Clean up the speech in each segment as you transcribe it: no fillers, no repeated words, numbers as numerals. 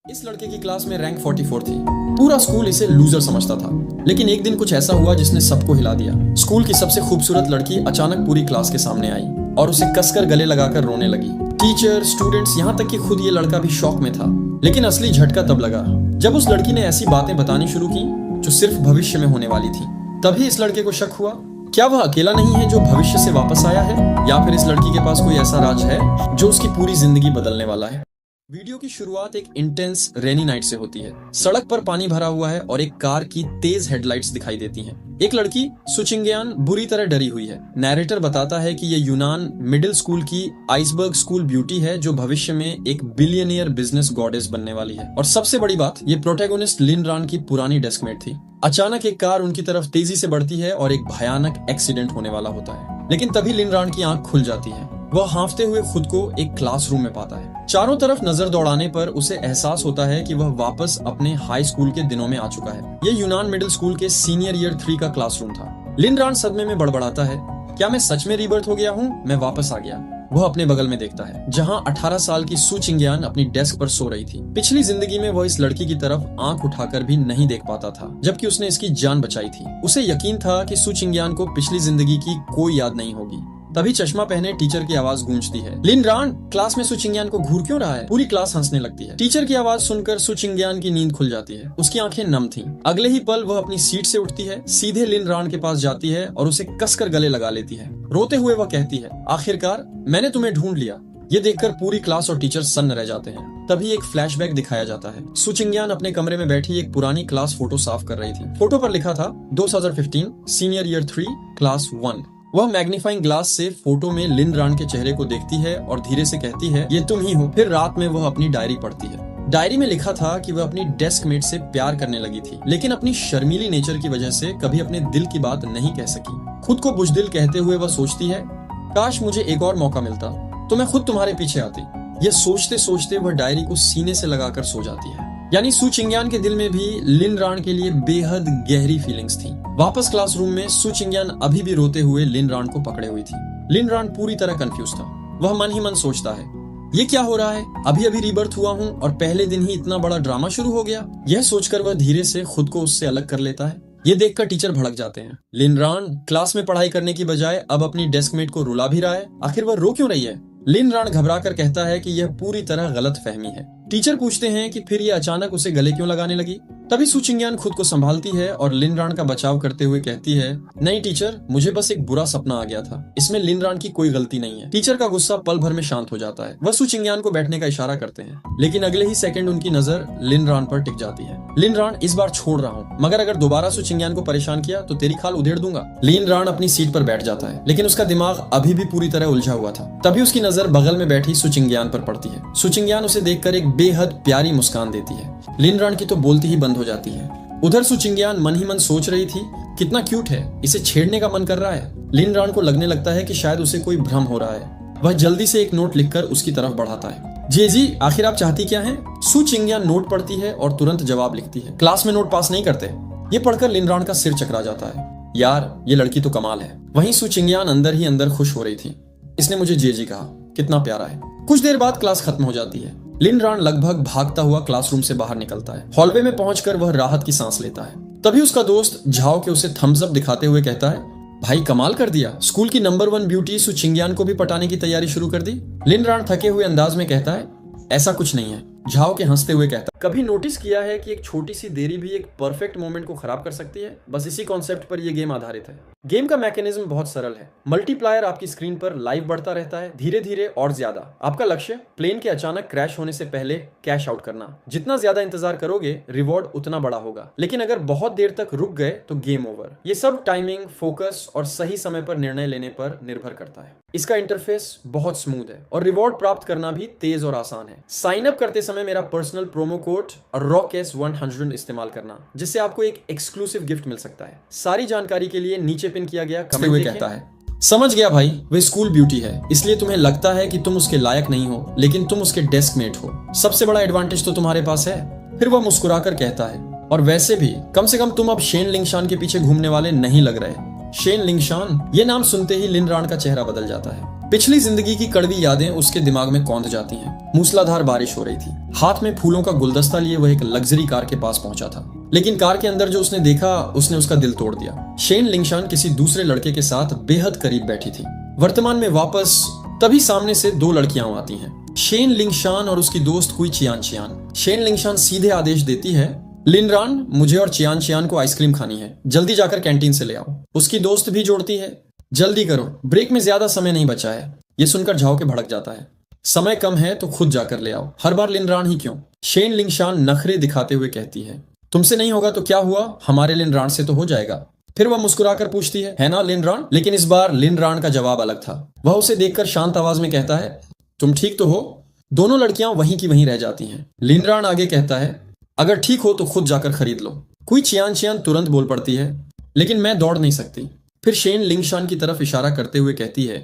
इस लड़के की क्लास में रैंक 44 थी। पूरा स्कूल इसे लूजर समझता था, लेकिन एक दिन कुछ ऐसा हुआ जिसने सबको हिला दिया। स्कूल की सबसे खूबसूरत लड़की अचानक पूरी क्लास के सामने आई और उसे कसकर गले लगाकर रोने लगी। टीचर, स्टूडेंट्स, यहाँ तक कि खुद ये लड़का भी शॉक में था। लेकिन असली झटका तब लगा जब उस लड़की ने ऐसी बातें बतानी शुरू की जो सिर्फ भविष्य में होने वाली थी। तभी इस लड़के को शक हुआ, क्या वह अकेला नहीं है जो भविष्य से वापस आया है, या फिर इस लड़की के पास कोई ऐसा राज है जो उसकी पूरी जिंदगी बदलने वाला है। वीडियो की शुरुआत एक इंटेंस रेनी नाइट से होती है। सड़क पर पानी भरा हुआ है और एक कार की तेज हेडलाइट्स दिखाई देती हैं। एक लड़की सुचिंग्यान बुरी तरह डरी हुई है। नैरेटर बताता है कि ये यूनान मिडिल स्कूल की आइसबर्ग स्कूल ब्यूटी है जो भविष्य में एक बिलियनियर बिजनेस गॉडेस बनने वाली है। और सबसे बड़ी बात, ये प्रोटैगोनिस्ट लिन रान की पुरानी डेस्कमेट थी। अचानक एक कार उनकी तरफ तेजी से बढ़ती है और एक भयानक एक्सीडेंट होने वाला होता है। लेकिन तभी लिन रान की आंख खुल जाती है। वह हांफते हुए खुद को एक क्लासरूम में पाता है। चारों तरफ नजर दौड़ाने पर उसे एहसास होता है कि वह वापस अपने हाई स्कूल के दिनों में आ चुका है। ये यूनान मिडिल स्कूल के सीनियर ईयर 3 का क्लासरूम था। लिन रान सदमे में बड़बड़ाता है, क्या मैं सच में रीबर्थ हो गया हूँ? मैं वापस आ गया। वह अपने बगल में देखता है जहाँ 18 साल की सु चिंग्यान अपनी डेस्क पर सो रही थी। पिछली जिंदगी में वह इस लड़की की तरफ आंख उठाकर भी नहीं देख पाता था, जबकि उसने इसकी जान बचाई थी। उसे यकीन था कि सु चिंग्यान को पिछली जिंदगी की कोई याद नहीं होगी। तभी चश्मा पहने टीचर की आवाज गूंजती है, लिन रान, क्लास में सु चिंग्यान को घूर क्यों रहा है? पूरी क्लास हंसने लगती है। टीचर की आवाज सुनकर सु चिंग्यान की नींद खुल जाती है। उसकी आंखें नम थीं। अगले ही पल वह अपनी सीट से उठती है, सीधे लिन रान के पास जाती है और उसे कसकर गले लगा लेती है। रोते हुए वह कहती है, आखिरकार मैंने तुम्हें ढूंढ लिया। ये देखकर पूरी क्लास और टीचर सन्न रह जाते हैं। तभी एक फ्लैशबैक दिखाया जाता है। सु चिंग्यान अपने कमरे में बैठी एक पुरानी क्लास फोटो साफ कर रही थी। फोटो पर लिखा था 2015 सीनियर ईयर 3 क्लास 1। वह मैग्नीफाइंग ग्लास से फोटो में लिन रान के चेहरे को देखती है और धीरे से कहती है, ये तुम ही हो। फिर रात में वह अपनी डायरी पढ़ती है। डायरी में लिखा था कि वह अपनी डेस्क मेट से प्यार करने लगी थी, लेकिन अपनी शर्मीली नेचर की वजह से कभी अपने दिल की बात नहीं कह सकी। खुद को बुज़दिल कहते हुए वह सोचती है, काश मुझे एक और मौका मिलता तो मैं खुद तुम्हारे पीछे आती। ये सोचते सोचते वह डायरी को सीने से लगाकर सो जाती है। यानी सु चिंग्यान के दिल में भी लिन रान के लिए बेहद गहरी फीलिंग्स थी। वापस क्लासरूम में सु चिंग्यान अभी भी रोते हुए लिन रान को पकड़े हुई थी। लिन रान पूरी तरह कंफ्यूज था। वह मन ही मन सोचता है, ये क्या हो रहा है? अभी अभी रीबर्थ हुआ हूँ और पहले दिन ही इतना बड़ा ड्रामा शुरू हो गया। यह सोचकर वह धीरे से खुद को उससे अलग कर लेता है। ये देखकर टीचर भड़क जाते हैं। लिन रान क्लास में पढ़ाई करने की बजाय अब अपनी डेस्कमेट को रुला भी रहा है। आखिर वह रो क्यों रही है? लिन रान घबराकर कहता है कि यह पूरी तरह गलत फहमी है। टीचर पूछते हैं कि फिर ये अचानक उसे गले क्यों लगाने लगी। तभी सु चिंग्यान खुद को संभालती है और लिन रान का बचाव करते हुए कहती है, नहीं टीचर, मुझे बस एक बुरा सपना आ गया था। इसमें लिन रान की कोई गलती नहीं है। टीचर का गुस्सा पल भर में शांत हो जाता है। वह सु चिंग्यान को बैठने का इशारा करते हैं, लेकिन अगले ही सेकंड उनकी नजर लिन रान पर टिक जाती है। लिन रान, इस बार छोड़ रहा हूँ, मगर अगर दोबारा सु चिंग्यान को परेशान किया तो तेरी खाल उधेड़ दूंगा। लिन रान अपनी सीट पर बैठ जाता है, लेकिन उसका दिमाग अभी भी पूरी तरह उलझा हुआ था। तभी उसकी नजर बगल में बैठी सु चिंग्यान पर पड़ती है। सु चिंग्यान उसे देखकर एक बेहद प्यारी मुस्कान देती है। लिन रान की तो बोलती ही बंद हो जाती है। उधर सु चिंग्यान मन ही मन सोच रही थी, कितना क्यूट है, इसे छेड़ने का मन कर रहा है। लिन रान को लगने लगता है कि शायद उसे कोई भ्रम हो रहा है। वह जल्दी से एक नोट लिखकर उसकी तरफ बढ़ाता है। जी, आखिर आप चाहती क्या हैं? सु चिंग्यान नोट पढ़ती है और तुरंत जवाब लिखती है, क्लास में नोट पास नहीं करते। ये पढ़कर लिन रान का सिर चकरा जाता है। यार, ये लड़की तो कमाल है। वहीं सु चिंग्यान अंदर ही अंदर खुश हो रही थी। इसने मुझे जी कहा, कितना प्यारा है। कुछ देर बाद क्लास खत्म हो जाती है। लिन रान लगभग भागता हुआ क्लासरूम से बाहर निकलता है। हॉलवे में पहुंचकर वह राहत की सांस लेता है। तभी उसका दोस्त झाओ के उसे थम्स अप दिखाते हुए कहता है, भाई कमाल कर दिया, स्कूल की नंबर 1 ब्यूटी सु चिंग्यान को भी पटाने की तैयारी शुरू कर दी। लिन रान थके हुए अंदाज में कहता है, ऐसा कुछ नहीं है। झाओ के हंसते हुए कहता है, कभी नोटिस किया है कि एक छोटी सी देरी भी एक परफेक्ट मोमेंट को खराब कर सकती है? बस इसी कॉन्सेप्ट पर यह गेम आधारित है। गेम का मैकेनिज्म बहुत सरल है। मल्टीप्लायर आपकी स्क्रीन पर लाइव बढ़ता रहता है, धीरे धीरे और ज्यादा। आपका लक्ष्य प्लेन के अचानक क्रैश होने से पहले कैश आउट करना। जितना ज्यादा इंतजार करोगे रिवॉर्ड उतना बड़ा होगा, लेकिन अगर बहुत देर तक रुक गए तो गेम ओवर। ये सब टाइमिंग, फोकस और सही समय पर निर्णय लेने पर निर्भर करता है। इसका इंटरफेस बहुत स्मूथ है और रिवॉर्ड प्राप्त करना भी तेज और आसान है। साइन अप करते समय मेरा पर्सनल प्रोमो कोड ROCKS100 इस्तेमाल करना, जिससे आपको एक एक्सक्लूसिव गिफ्ट मिल सकता है। सारी जानकारी के लिए नीचे पिन किया गया कमेंट में कहता है, समझ गया भाई, वे स्कूल ब्यूटी है, इसलिए तुम्हें लगता है कि तुम उसके लायक नहीं हो, लेकिन तुम उसके डेस्कमेट हो। सबसे बड़ा एडवांटेज तो तुम्हारे पास है। फिर वह मुस्कुराकर कहता है, और वैसे भी कम से कम तुम अब शेन लिंगशान के पीछे घूमने वाले नहीं लग रहे। शेन लिंगशान, ये नाम सुनते ही लिन रान का चेहरा बदल जाता है। पिछली जिंदगी की कड़वी यादें उसके दिमाग में कौंध जाती हैं। मूसलाधार बारिश हो रही थी। हाथ में फूलों का गुलदस्ता लिए वह एक लग्जरी कार के पास पहुंचा था, लेकिन कार के अंदर जो उसने देखा उसने उसका दिल तोड़ दिया। शेन लिंगशान किसी दूसरे लड़के के साथ बेहद करीब बैठी थी। वर्तमान में वापस तभी सामने से दो लड़कियां आती हैं, शेन लिंगशान और उसकी दोस्त कुई चियान चियान। शेन लिंगशान सीधे आदेश देती है, लिनरान, मुझे और चियान चियान को आइसक्रीम खानी है, जल्दी जाकर कैंटीन से ले आओ। उसकी दोस्त भी जोड़ती है, जल्दी करो, ब्रेक में ज्यादा समय नहीं बचा है। ये सुनकर झाओ के भड़क जाता है, समय कम है तो खुद जाकर ले आओ, हर बार लिनरान ही क्यों? शेन लिंगशान नखरे दिखाते हुए कहती है, तुमसे नहीं होगा तो क्या हुआ, हमारे लिनरान से तो हो जाएगा। फिर वह मुस्कुराकर पूछती है ना लिनरान? लेकिन इस बार लिनरान का जवाब अलग था। वह उसे देखकर शांत आवाज में कहता है, तुम ठीक तो हो? दोनों लड़कियां वहीं की वहीं रह जाती हैं। लिनरान आगे कहता है, अगर ठीक हो तो खुद जाकर खरीद लो। कोई चियान चियान तुरंत बोल पड़ती है, लेकिन मैं दौड़ नहीं सकती। फिर शेन लिंगशान की तरफ इशारा करते हुए कहती है,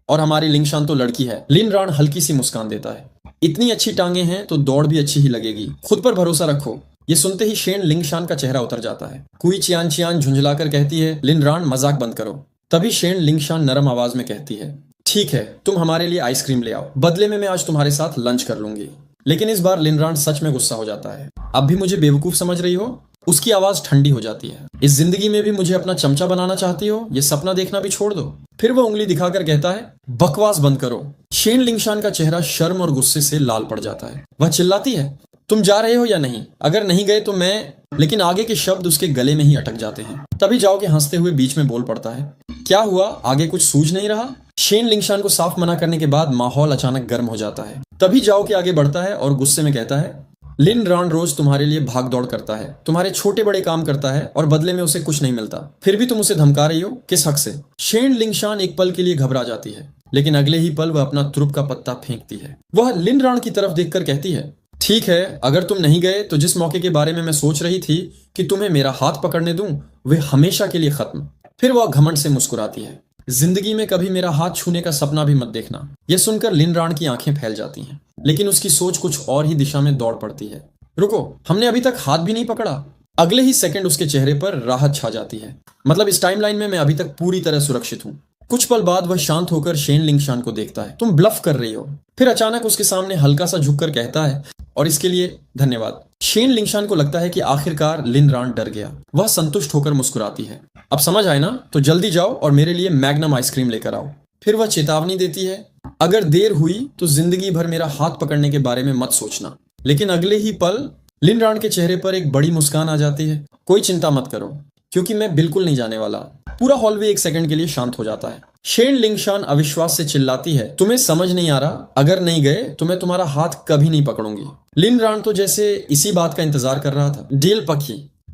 और हमारी लिंगशान तो लड़की है। लिनरान हल्की सी मुस्कान देता है, इतनी अच्छी टांगे हैं तो दौड़ भी अच्छी ही लगेगी, खुद पर भरोसा रखो। ये सुनते ही शेन लिंगशान का चेहरा उतर जाता है। कुई चियान चियान झुंझलाकर कहती है, लिनरान मजाक बंद करो। तभी शेन लिंगशान नरम आवाज में कहती है, ठीक है, तुम हमारे लिए आइसक्रीम ले आओ, बदले में मैं आज तुम्हारे साथ लंच कर लूंगी। लेकिन इस बार लिनरान सच में गुस्सा हो जाता है। अब भी मुझे बेवकूफ समझ रही हो? उसकी आवाज ठंडी हो जाती है। इस जिंदगी में भी मुझे अपना चमचा बनाना चाहती हो? ये सपना देखना भी छोड़ दो। फिर वह उंगली दिखाकर कहता है, बकवास बंद करो। शेन लिंगशान का चेहरा शर्म और गुस्से से लाल पड़ जाता है। वह चिल्लाती है, तुम जा रहे हो या नहीं? अगर नहीं गए तो मैं। लेकिन आगे के शब्द उसके गले में ही अटक जाते हैं। तभी जाओ के हंसते हुए बीच में बोल पड़ता है, क्या हुआ, आगे कुछ सूझ नहीं रहा? शेन लिंगशान को साफ मना करने के बाद माहौल अचानक गर्म हो जाता है। तभी जाओ के आगे बढ़ता है और गुस्से में कहता है, लिनरान रोज तुम्हारे लिए भाग दौड़ करता है, तुम्हारे छोटे बड़े काम करता है और बदले में उसे कुछ नहीं मिलता, फिर भी तुम उसे धमका रही हो, किस हक से? शेन लिंगशान एक पल के लिए घबरा जाती है, लेकिन अगले ही पल वह अपना तुरुप का पत्ता फेंकती है। वह लिनरान की तरफ देखकर कहती है, ठीक है, अगर तुम नहीं गए तो जिस मौके के बारे में मैं सोच रही थी कि तुम्हें मेरा हाथ पकड़ने दूं, वे हमेशा के लिए खत्म। फिर वह घमंड से मुस्कुराती है, जिंदगी में कभी मेरा हाथ छूने का सपना भी मत देखना। यह सुनकर लिनरान की आंखें फैल जाती हैं, लेकिन उसकी सोच कुछ और ही दिशा में दौड़ पड़ती है। रुको, हमने अभी तक हाथ भी नहीं पकड़ा। अगले ही सेकंड उसके चेहरे पर राहत छा जाती है। मतलब इस टाइमलाइन में मैं अभी तक पूरी तरह सुरक्षित हूँ। कुछ पल बाद वह शांत होकर शेन लिंगशान को देखता है, तुम ब्लफ कर रही हो। फिर अचानक उसके सामने हल्का सा झुककर कहता है, और इसके लिए धन्यवाद। शेन लिंगशान को लगता है कि आखिरकार लिनरान डर गया। वह संतुष्ट होकर मुस्कुराती है, अब समझ आए ना, तो जल्दी जाओ और मेरे लिए मैग्नम आइसक्रीम लेकर आओ। फिर वह चेतावनी देती है, अगर देर हुई तो जिंदगी भर मेरा हाथ पकड़ने के बारे में मत सोचना। लेकिन अगले ही पल लिनरान के चेहरे पर एक बड़ी मुस्कान आ जाती है, कोई चिंता मत करो, क्योंकि मैं बिल्कुल नहीं जाने वाला। पूरा हॉलवे एक सेकंड के लिए शांत हो जाता है। शेन लिंगशान अविश्वास से चिल्लाती है, तुम्हें समझ नहीं आ रहा? अगर नहीं गए तो मैं तुम्हारा हाथ कभी नहीं पकड़ूंगी। लिनरान तो जैसे इसी बात का इंतजार कर रहा था। डील पक्की,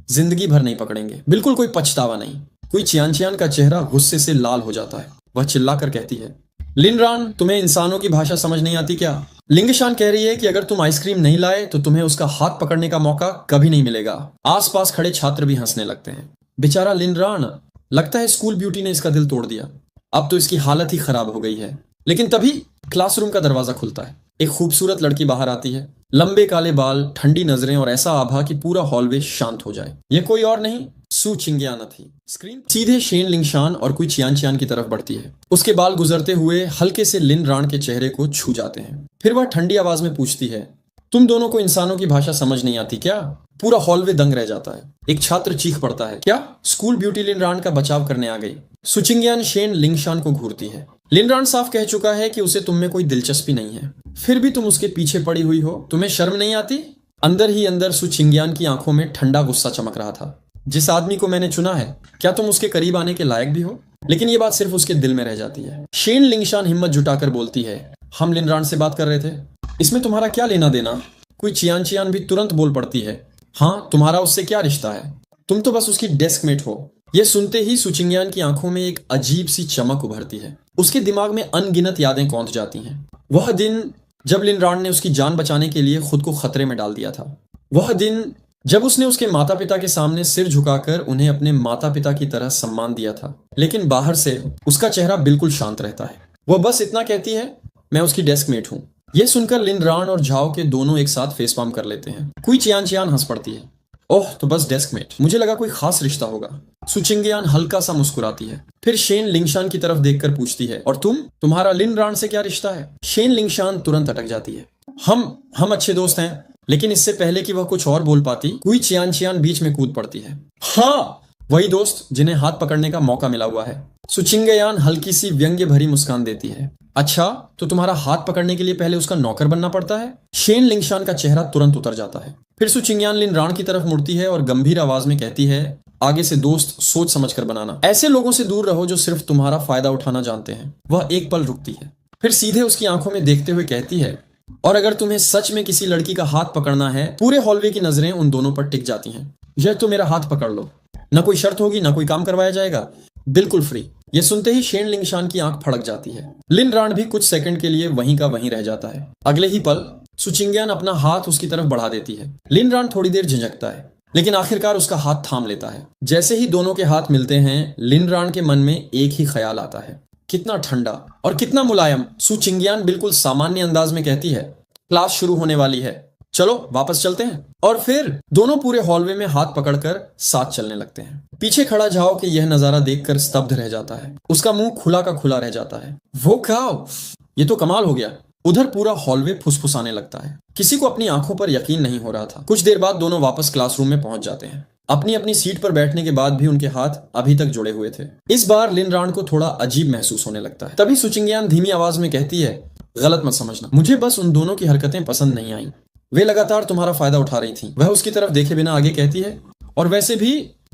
जिंदगी भर नहीं पकड़ेंगे, बिल्कुल कोई पछतावा नहीं। कोई चियान चियान का चेहरा गुस्से से लाल हो जाता है। वह चिल्लाकर कहती है, लिनरान, तुम्हें इंसानों की भाषा समझ नहीं आती क्या? लिंगशान कह रही है कि अगर तुम आइसक्रीम नहीं लाए तो तुम्हें उसका हाथ पकड़ने का मौका कभी नहीं मिलेगा। आसपास खड़े छात्र भी हंसने लगते हैं। बेचारा लिनरान, लगता है स्कूल ब्यूटी ने इसका दिल तोड़ दिया। अब तो इसकी हालत ही खराब हो गई है। लेकिन तभी क्लासरूम का दरवाजा खुलता है। एक खूबसूरत लड़की बाहर आती है, लंबे काले बाल, ठंडी नजरें और ऐसा आभा कि पूरा हॉलवे शांत हो जाए। ये कोई और नहीं, सू चिंग्याना थी। स्क्रीन सीधे शेन लिंगशान और कोई चियान चियान की तरफ बढ़ती है। उसके बाल गुजरते हुए हल्के से लिनरान के चेहरे को छू जाते हैं। फिर वह ठंडी आवाज में पूछती है, तुम दोनों को इंसानों की भाषा समझ नहीं आती क्या? पूरा हॉलवे दंग रह जाता है। एक छात्र चीख पड़ता है, क्या? स्कूल ब्यूटी लिनरान का बचाव करने आ गई। सुचिंग्यान शेन लिंगशान को घूरती है। लिनरान साफ कह चुका है कि उसे तुम में कोई दिलचस्पी नहीं है, फिर भी तुम उसके पीछे पड़ी हुई हो, तुम्हें शर्म नहीं आती? अंदर ही अंदर सुचिंग्यान की आंखों में ठंडा गुस्सा चमक रहा था। जिस आदमी को मैंने चुना है, क्या तुम उसके करीब आने के लायक भी हो? लेकिन ये बात सिर्फ उसके दिल में रह जाती है। शेन लिंगशान हिम्मत जुटाकर बोलती है, हम लिनरान से बात कर रहे थे, इसमें तुम्हारा क्या लेना देना? कोई चियान चियान भी तुरंत बोल पड़ती है, हाँ, तुम्हारा उससे क्या रिश्ता है? तुम तो बस उसकी डेस्क मेट हो। यह सुनते ही सुचिंग्यान की आंखों में एक अजीब सी चमक उभरती है। उसके दिमाग में अनगिनत यादें कौंध जाती हैं। वह दिन जब लिनरान ने उसकी जान बचाने के लिए खुद को खतरे में डाल दिया था। वह दिन जब उसने उसके माता पिता के सामने सिर झुकाकर उन्हें अपने माता पिता की तरह सम्मान दिया था। लेकिन बाहर से उसका चेहरा बिल्कुल शांत रहता है। वह बस इतना कहती है, मैं उसकी डेस्क मेट हूँ। यह सुनकर लिनरान और झाओ के दोनों एक साथ फेस पाम कर लेते हैं। कोई चियान चियान हंस पड़ती है ओह तो बस डेस्कमेट, मुझे लगा कोई खास रिश्ता होगा। सुचिंगयान हल्का सा मुस्कुराती है, फिर शेन लिंगशान की तरफ देखकर पूछती है, और तुम्हारा लिन रान से क्या रिश्ता है? शेन लिंगशान तुरंत अटक जाती है। हम अच्छे दोस्त हैं। लेकिन इससे पहले कि वह कुछ और बोल पाती, कुई चियान चियान बीच में कूद पड़ती है। हाँ, वही दोस्त जिन्हें हाथ पकड़ने का मौका मिला हुआ है। सुचिंगयान हल्की सी व्यंग्य भरी मुस्कान देती है। अच्छा, तो तुम्हारा हाथ पकड़ने के लिए पहले उसका नौकर बनना पड़ता है? शेन लिंगशान का चेहरा तुरंत उतर जाता है। फिर सुचिंगयान लिन रान की तरफ मुड़ती है और गंभीर आवाज में कहती है, आगे से दोस्त सोच समझ कर बनाना। ऐसे लोगों से दूर रहो जो सिर्फ तुम्हारा फायदा उठाना जानते हैं। वह एक पल रुकती है, फिर सीधे उसकी आंखों में देखते हुए कहती है, और अगर तुम्हें सच में किसी लड़की का हाथ पकड़ना है, पूरे हॉलवे की नजरें उन दोनों पर टिक जाती हैं। यह तो मेरा हाथ पकड़ लो, न कोई शर्त होगी, न कोई काम करवाया जाएगा, बिल्कुल फ्री। ये सुनते ही शेन लिंगशान की आंख फड़क जाती है। लिन रान भी कुछ सेकंड के लिए वहीं का वहीं रह जाता है। अगले ही पल सुचिंगयान अपना हाथ उसकी तरफ बढ़ा देती है। लिन रान थोड़ी देर झिझकता है, लेकिन आखिरकार उसका हाथ थाम लेता है। जैसे ही दोनों के हाथ मिलते हैं, लिन रान के मन में एक ही ख्याल आता है, कितना ठंडा और कितना मुलायम। सुचिंगयान बिल्कुल सामान्य अंदाज में कहती है, क्लास शुरू होने वाली है, चलो वापस चलते हैं। और फिर दोनों पूरे हॉलवे में हाथ पकड़कर साथ चलने लगते हैं। पीछे खड़ा झाओ के यह नजारा देखकर स्तब्ध रह जाता है। उसका मुंह खुला का खुला रह जाता है। वो काओ, ये तो कमाल हो गया। उधर पूरा हॉलवे फुसफुसाने लगता है। किसी को अपनी आंखों पर यकीन नहीं हो रहा था। कुछ देर बाद दोनों वापस क्लासरूम में पहुंच जाते हैं। अपनी अपनी सीट पर बैठने के बाद भी उनके हाथ अभी तक जुड़े हुए थे। इस बार लिन रान को थोड़ा अजीब महसूस होने लगता है। तभी सुचिंगयान धीमी आवाज में कहती है, गलत मत समझना, मुझे बस उन दोनों की हरकतें पसंद नहीं आई। वे लगातार तुम्हारा फायदा उठा रही थी। वह उसकी तरफ देखे बिना आगे कहती है, और वैसे भी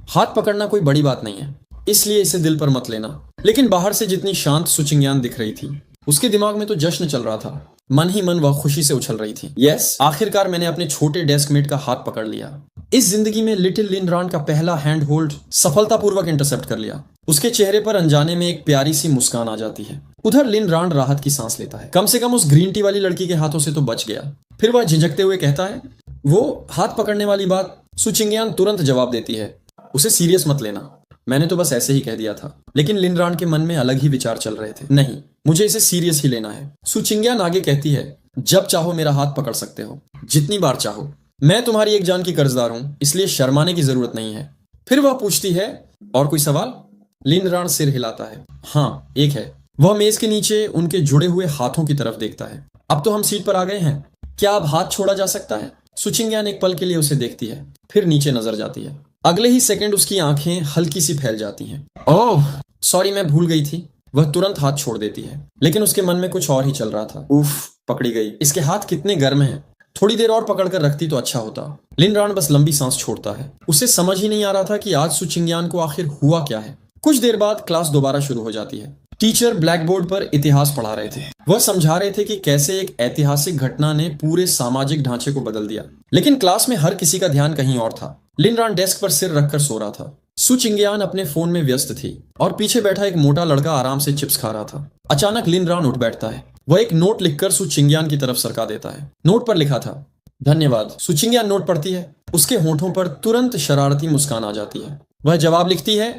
हाथ पकड़ना कोई बड़ी बात नहीं है, इसलिए इसे दिल पर मत लेना। लेकिन बाहर से जितनी शांत सुचिंगयान दिख रही थी, उसके दिमाग में तो जश्न चल रहा था। मन ही मन वह खुशी से उछल रही थी। यस, आखिरकार मैंने अपने छोटे डेस्कमेट का हाथ पकड़ लिया। इस जिंदगी में लिटिल लिन रान का पहला हैंड होल्ड सफलतापूर्वक इंटरसेप्ट कर लिया। उसके चेहरे पर अनजाने में एक प्यारी सी मुस्कान आ जाती है। उधर लिन रान राहत की सांस लेता है। कम से कम उस ग्रीन टी वाली लड़की के हाथों से तो बच गया। फिर वह झिझकते हुए कहता है, वो हाथ पकड़ने वाली बात। सुचिंगयान तुरंत जवाब देती है, उसे सीरियस मत लेना, मैंने तो बस ऐसे ही कह दिया था। लेकिन लिन रान के मन में अलग ही विचार चल रहे थे। नहीं, मुझे इसे सीरियस ही लेना है। सुचिंगयान आगे कहती है, जब चाहो मेरा हाथ पकड़ सकते हो, जितनी बार चाहो। मैं तुम्हारी एक जान की कर्जदार हूं, इसलिए शर्माने की जरूरत नहीं है। फिर वह पूछती है, और कोई सवाल? लिन रान सिर हिलाता है, हाँ एक है। वह मेज के नीचे उनके जुड़े हुए हाथों की तरफ देखता है। अब तो हम सीट पर आ गए हैं, क्या अब हाथ छोड़ा जा सकता है? सुचिंगयान एक पल के लिए उसे देखती है, फिर नीचे नजर जाती है। अगले ही सेकंड उसकी आंखें हल्की सी फैल जाती हैं। ओह सॉरी, मैं भूल गई थी। वह तुरंत हाथ छोड़ देती है, लेकिन उसके मन में कुछ और ही चल रहा था। उफ, पकड़ी गई। इसके हाथ कितने गर्म हैं। थोड़ी देर और पकड़कर रखती तो अच्छा होता। लिन रान बस लंबी सांस छोड़ता है। उसे समझ ही नहीं आ रहा था कि आज सुचिंगयान को आखिर हुआ क्या है। कुछ देर बाद क्लास दोबारा शुरू हो जाती है। टीचर ब्लैक बोर्ड पर इतिहास पढ़ा रहे थे। वह समझा रहे थे कि कैसे एक ऐतिहासिक घटना ने पूरे सामाजिक ढांचे को बदल दिया। लेकिन क्लास में हर किसी का ध्यान कहीं और था। लिन रान डेस्क पर सिर रखकर सो रहा था। सुचिंगयान अपने फोन में व्यस्त थी और पीछे बैठा एक मोटा लड़का आराम से चिप्स खा रहा था। अचानक लिन रान उठ बैठता है। वह एक नोट लिखकर सुचिंगयान की तरफ सरका देता है। नोट पर लिखा था, धन्यवाद। सुचिंगयान नोट पढ़ती है। उसके होठों पर तुरंत शरारती मुस्कान आ जाती है। वह जवाब लिखती है,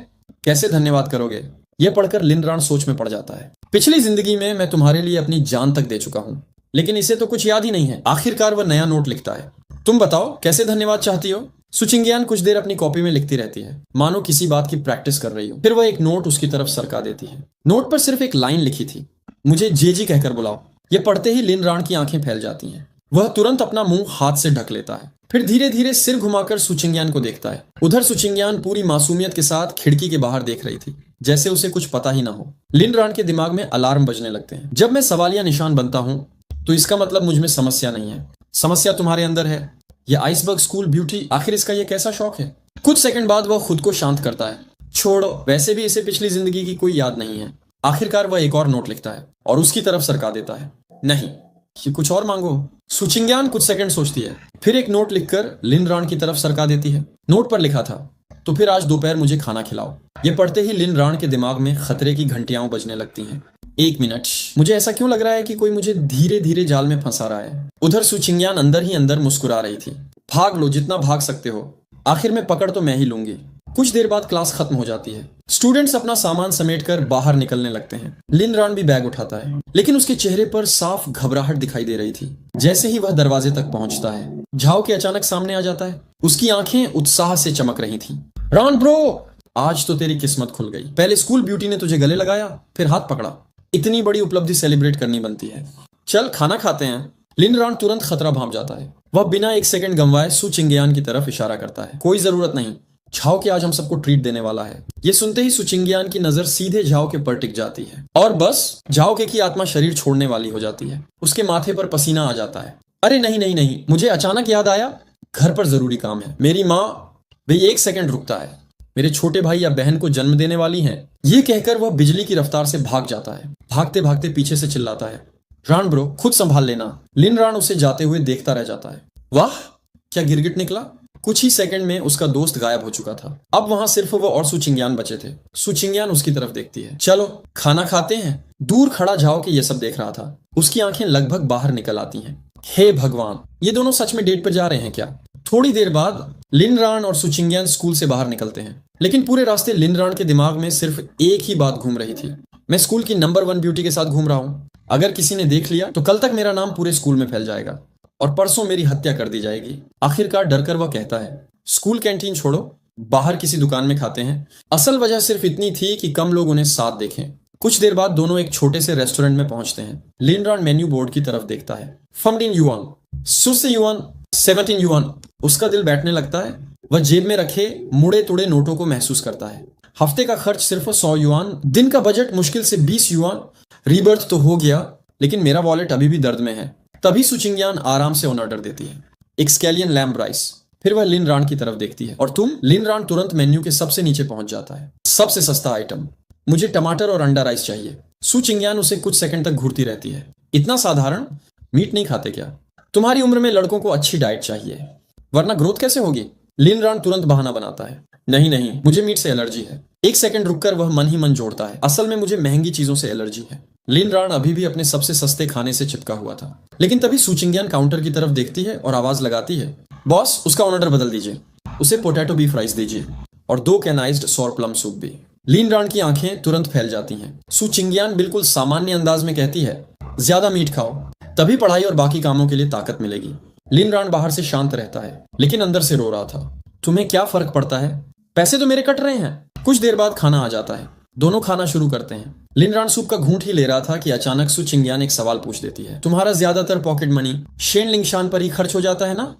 कैसे धन्यवाद करोगे? यह पढ़कर लिन रान सोच में पड़ जाता है। पिछली जिंदगी में मैं तुम्हारे लिए अपनी जान तक दे चुका हूँ, लेकिन इसे तो कुछ याद ही नहीं है। आखिरकार वह नया नोट लिखता है, तुम बताओ कैसे धन्यवाद चाहती हो? सुचिंगयान कुछ देर अपनी कॉपी में लिखती रहती है, मानो किसी बात की प्रैक्टिस कर रही हो। फिर वह एक नोट उसकी तरफ सरका देती है। नोट पर सिर्फ एक लाइन लिखी थी, मुझे जेजी कहकर बुलाओ। यह पढ़ते ही लिन रान की आंखें फैल जाती हैं। वह तुरंत अपना मुंह हाथ से ढक लेता है, फिर धीरे धीरे सिर घुमाकर सुचिंगयान को देखता है। उधर सुचिंगयान पूरी मासूमियत के साथ खिड़की के बाहर देख रही थी, जैसे उसे कुछ पता ही ना हो। लिन रान के दिमाग में अलार्म बजने लगते हैं। जब मैं सवालिया निशान बनता हूँ तो इसका मतलब मुझ में समस्या नहीं है, समस्या तुम्हारे अंदर है। यह आइसबर्ग स्कूल ब्यूटी, आखिर इसका यह कैसा शौक है? कुछ सेकंड बाद वह खुद को शांत करता है। छोड़ो, वैसे भी इसे पिछली जिंदगी की कोई याद नहीं है। आखिरकार वह एक और नोट लिखता है और उसकी तरफ सरका देता है। नहीं, ये कुछ और मांगो। सुचिंगयान कुछ सेकंड सोचती है, फिर एक नोट लिखकर लिन रान की तरफ सरका देती है। नोट पर लिखा था, तो फिर आज दोपहर मुझे खाना खिलाओ। ये पढ़ते ही लिन रान के दिमाग में खतरे की घंटियां बजने लगती हैं। एक मिनट, मुझे ऐसा क्यों लग रहा है कि कोई मुझे धीरे धीरे जाल में फंसा रहा है। उधर सुचिंगयान अंदर ही अंदर मुस्कुरा रही थी। भाग लो, जितना भाग सकते हो, आखिर में पकड़ तो मैं ही लूंगी। कुछ देर बाद क्लास खत्म हो जाती है। स्टूडेंट्स अपना सामान समेटकर बाहर निकलने लगते हैं। लिन रान भी बैग उठाता है, लेकिन उसके चेहरे पर साफ घबराहट दिखाई दे रही थी। जैसे ही वह दरवाजे तक पहुंचता है, झाओ के अचानक सामने आ जाता है। उसकी आंखें उत्साह से चमक रही थीं। रान ब्रो, आज तो तेरी किस्मत खुल गई। पहले स्कूल ब्यूटी ने तुझे गले लगाया, फिर हाथ पकड़ा। इतनी बड़ी उपलब्धि सेलिब्रेट करनी बनती है। चल खाना खाते हैं। लिन रान तुरंत खतरा भांप जाता है। वह बिना एक सेकंड गंवाए सु चिंगयान की तरफ इशारा करता है। कोई जरूरत नहीं, झाओ के आज हम सबको ट्रीट देने वाला है। ये सुनते ही सुचिंगियान की नजर सीधे झाओ के पर टिक जाती है और बस झाओ के की आत्मा शरीर छोड़ने वाली हो जाती है। उसके माथे पर पसीना आ जाता है। अरे नहीं नहीं नहीं, मुझे अचानक याद आया, घर पर जरूरी काम है। मेरी माँ भाई एक सेकंड रुकता है, मेरे छोटे भाई या बहन को जन्म देने वाली हैं। ये कहकर वह बिजली की रफ्तार से भाग जाता है। भागते भागते पीछे से चिल्लाता है, रान ब्रो खुद संभाल लेना। लिन रान उसे जाते हुए देखता रह जाता है। वाह, क्या गिरगिट निकला। कुछ ही सेकंड में उसका दोस्त गायब हो चुका था। अब वहां सिर्फ वो और सुचिंग्यान बचे थे। सुचिंग्यान उसकी तरफ देखती है। चलो खाना खाते हैं। दूर खड़ा झाओ के ये सब देख रहा था। उसकी आंखें लगभग बाहर निकल आती हैं। हे भगवान, ये दोनों सच में डेट पर जा रहे हैं क्या? थोड़ी देर बाद लिन रान और सुचिंग्यान स्कूल से बाहर निकलते हैं, लेकिन पूरे रास्ते लिन रान के दिमाग में सिर्फ एक ही बात घूम रही थी, मैं स्कूल की नंबर 1 ब्यूटी के साथ घूम रहा हूँ। अगर किसी ने देख लिया तो कल तक मेरा नाम पूरे स्कूल में फैल जाएगा और परसों मेरी हत्या कर दी जाएगी। आखिरकार डरकर वह कहता है, स्कूल कैंटीन छोड़ो, बाहर किसी दुकान में खाते हैं। असल वजह सिर्फ इतनी थी कि कम लोग उन्हें साथ देखें। कुछ देर बाद दोनों एक छोटे से रेस्टोरेंट में पहुंचते हैं। लिन रान मेन्यू बोर्ड की तरफ देखता है। 15 युआन, 16 युआन, 17 युआन। उसका दिल बैठने लगता है। वह जेब में रखे मुड़े तुड़े नोटों को महसूस करता है। हफ्ते का खर्च सिर्फ 100 युआन, दिन का बजट मुश्किल से 20 युआन। रीबर्थ तो हो गया, लेकिन मेरा वॉलेट अभी भी दर्द में है। तभी सुचिंग्यान आराम से ऑन ऑर्डर देती है, एक स्कैलियन लैम्ब राइस। फिर वह लिन रान की तरफ देखती है। और तुम? लिन रान तुरंत मेन्यू के सबसे नीचे पहुंच जाता है। सबसे सस्ता आइटम, मुझे टमाटर और अंडा राइस चाहिए। सुचिंग्यान उसे कुछ सेकंड तक घूरती रहती है। इतना साधारण? मीट नहीं खाते क्या? तुम्हारी उम्र में लड़कों को अच्छी डाइट चाहिए, वरना ग्रोथ कैसे होगी? लिन रान तुरंत बहाना बनाता है, नहीं नहीं, मुझे मीट से एलर्जी है। एक सेकंड रुककर वह मन ही मन जोड़ता है, असल में मुझे महंगी चीजों से एलर्जी है। लिन रान अभी भी अपने सबसे सस्ते खाने से चिपका हुआ था। लेकिन तभी सुचिंग्यान काउंटर की तरफ देखती है और आवाज लगाती है, बॉस उसका ऑर्डर बदल दीजिए, उसे पोटैटो बीफ राइस दीजिए और 2 कैनाइज्ड सौर प्लम सूप भी। लिन रान की आंखें तुरंत फैल जाती हैं। सुचिंग्यान बिल्कुल सामान्य अंदाज में कहती है, ज्यादा मीट खाओ, तभी पढ़ाई और बाकी कामों के लिए ताकत मिलेगी। लिन रान बाहर से शांत रहता है, लेकिन अंदर से रो रहा था। तुम्हें क्या फर्क पड़ता है, पैसे तो मेरे कट रहे हैं। कुछ देर बाद खाना आ जाता है। दोनों खाना शुरू करते हैं। लिन रान सूप का घूंट ही ले रहा था कि अचानक सु चिंग्यान एक सवाल पूछ देती है, तुम्हारा ज्यादातर पॉकेट मनी शेन लिंगशान पर ही खर्च हो जाता है ना?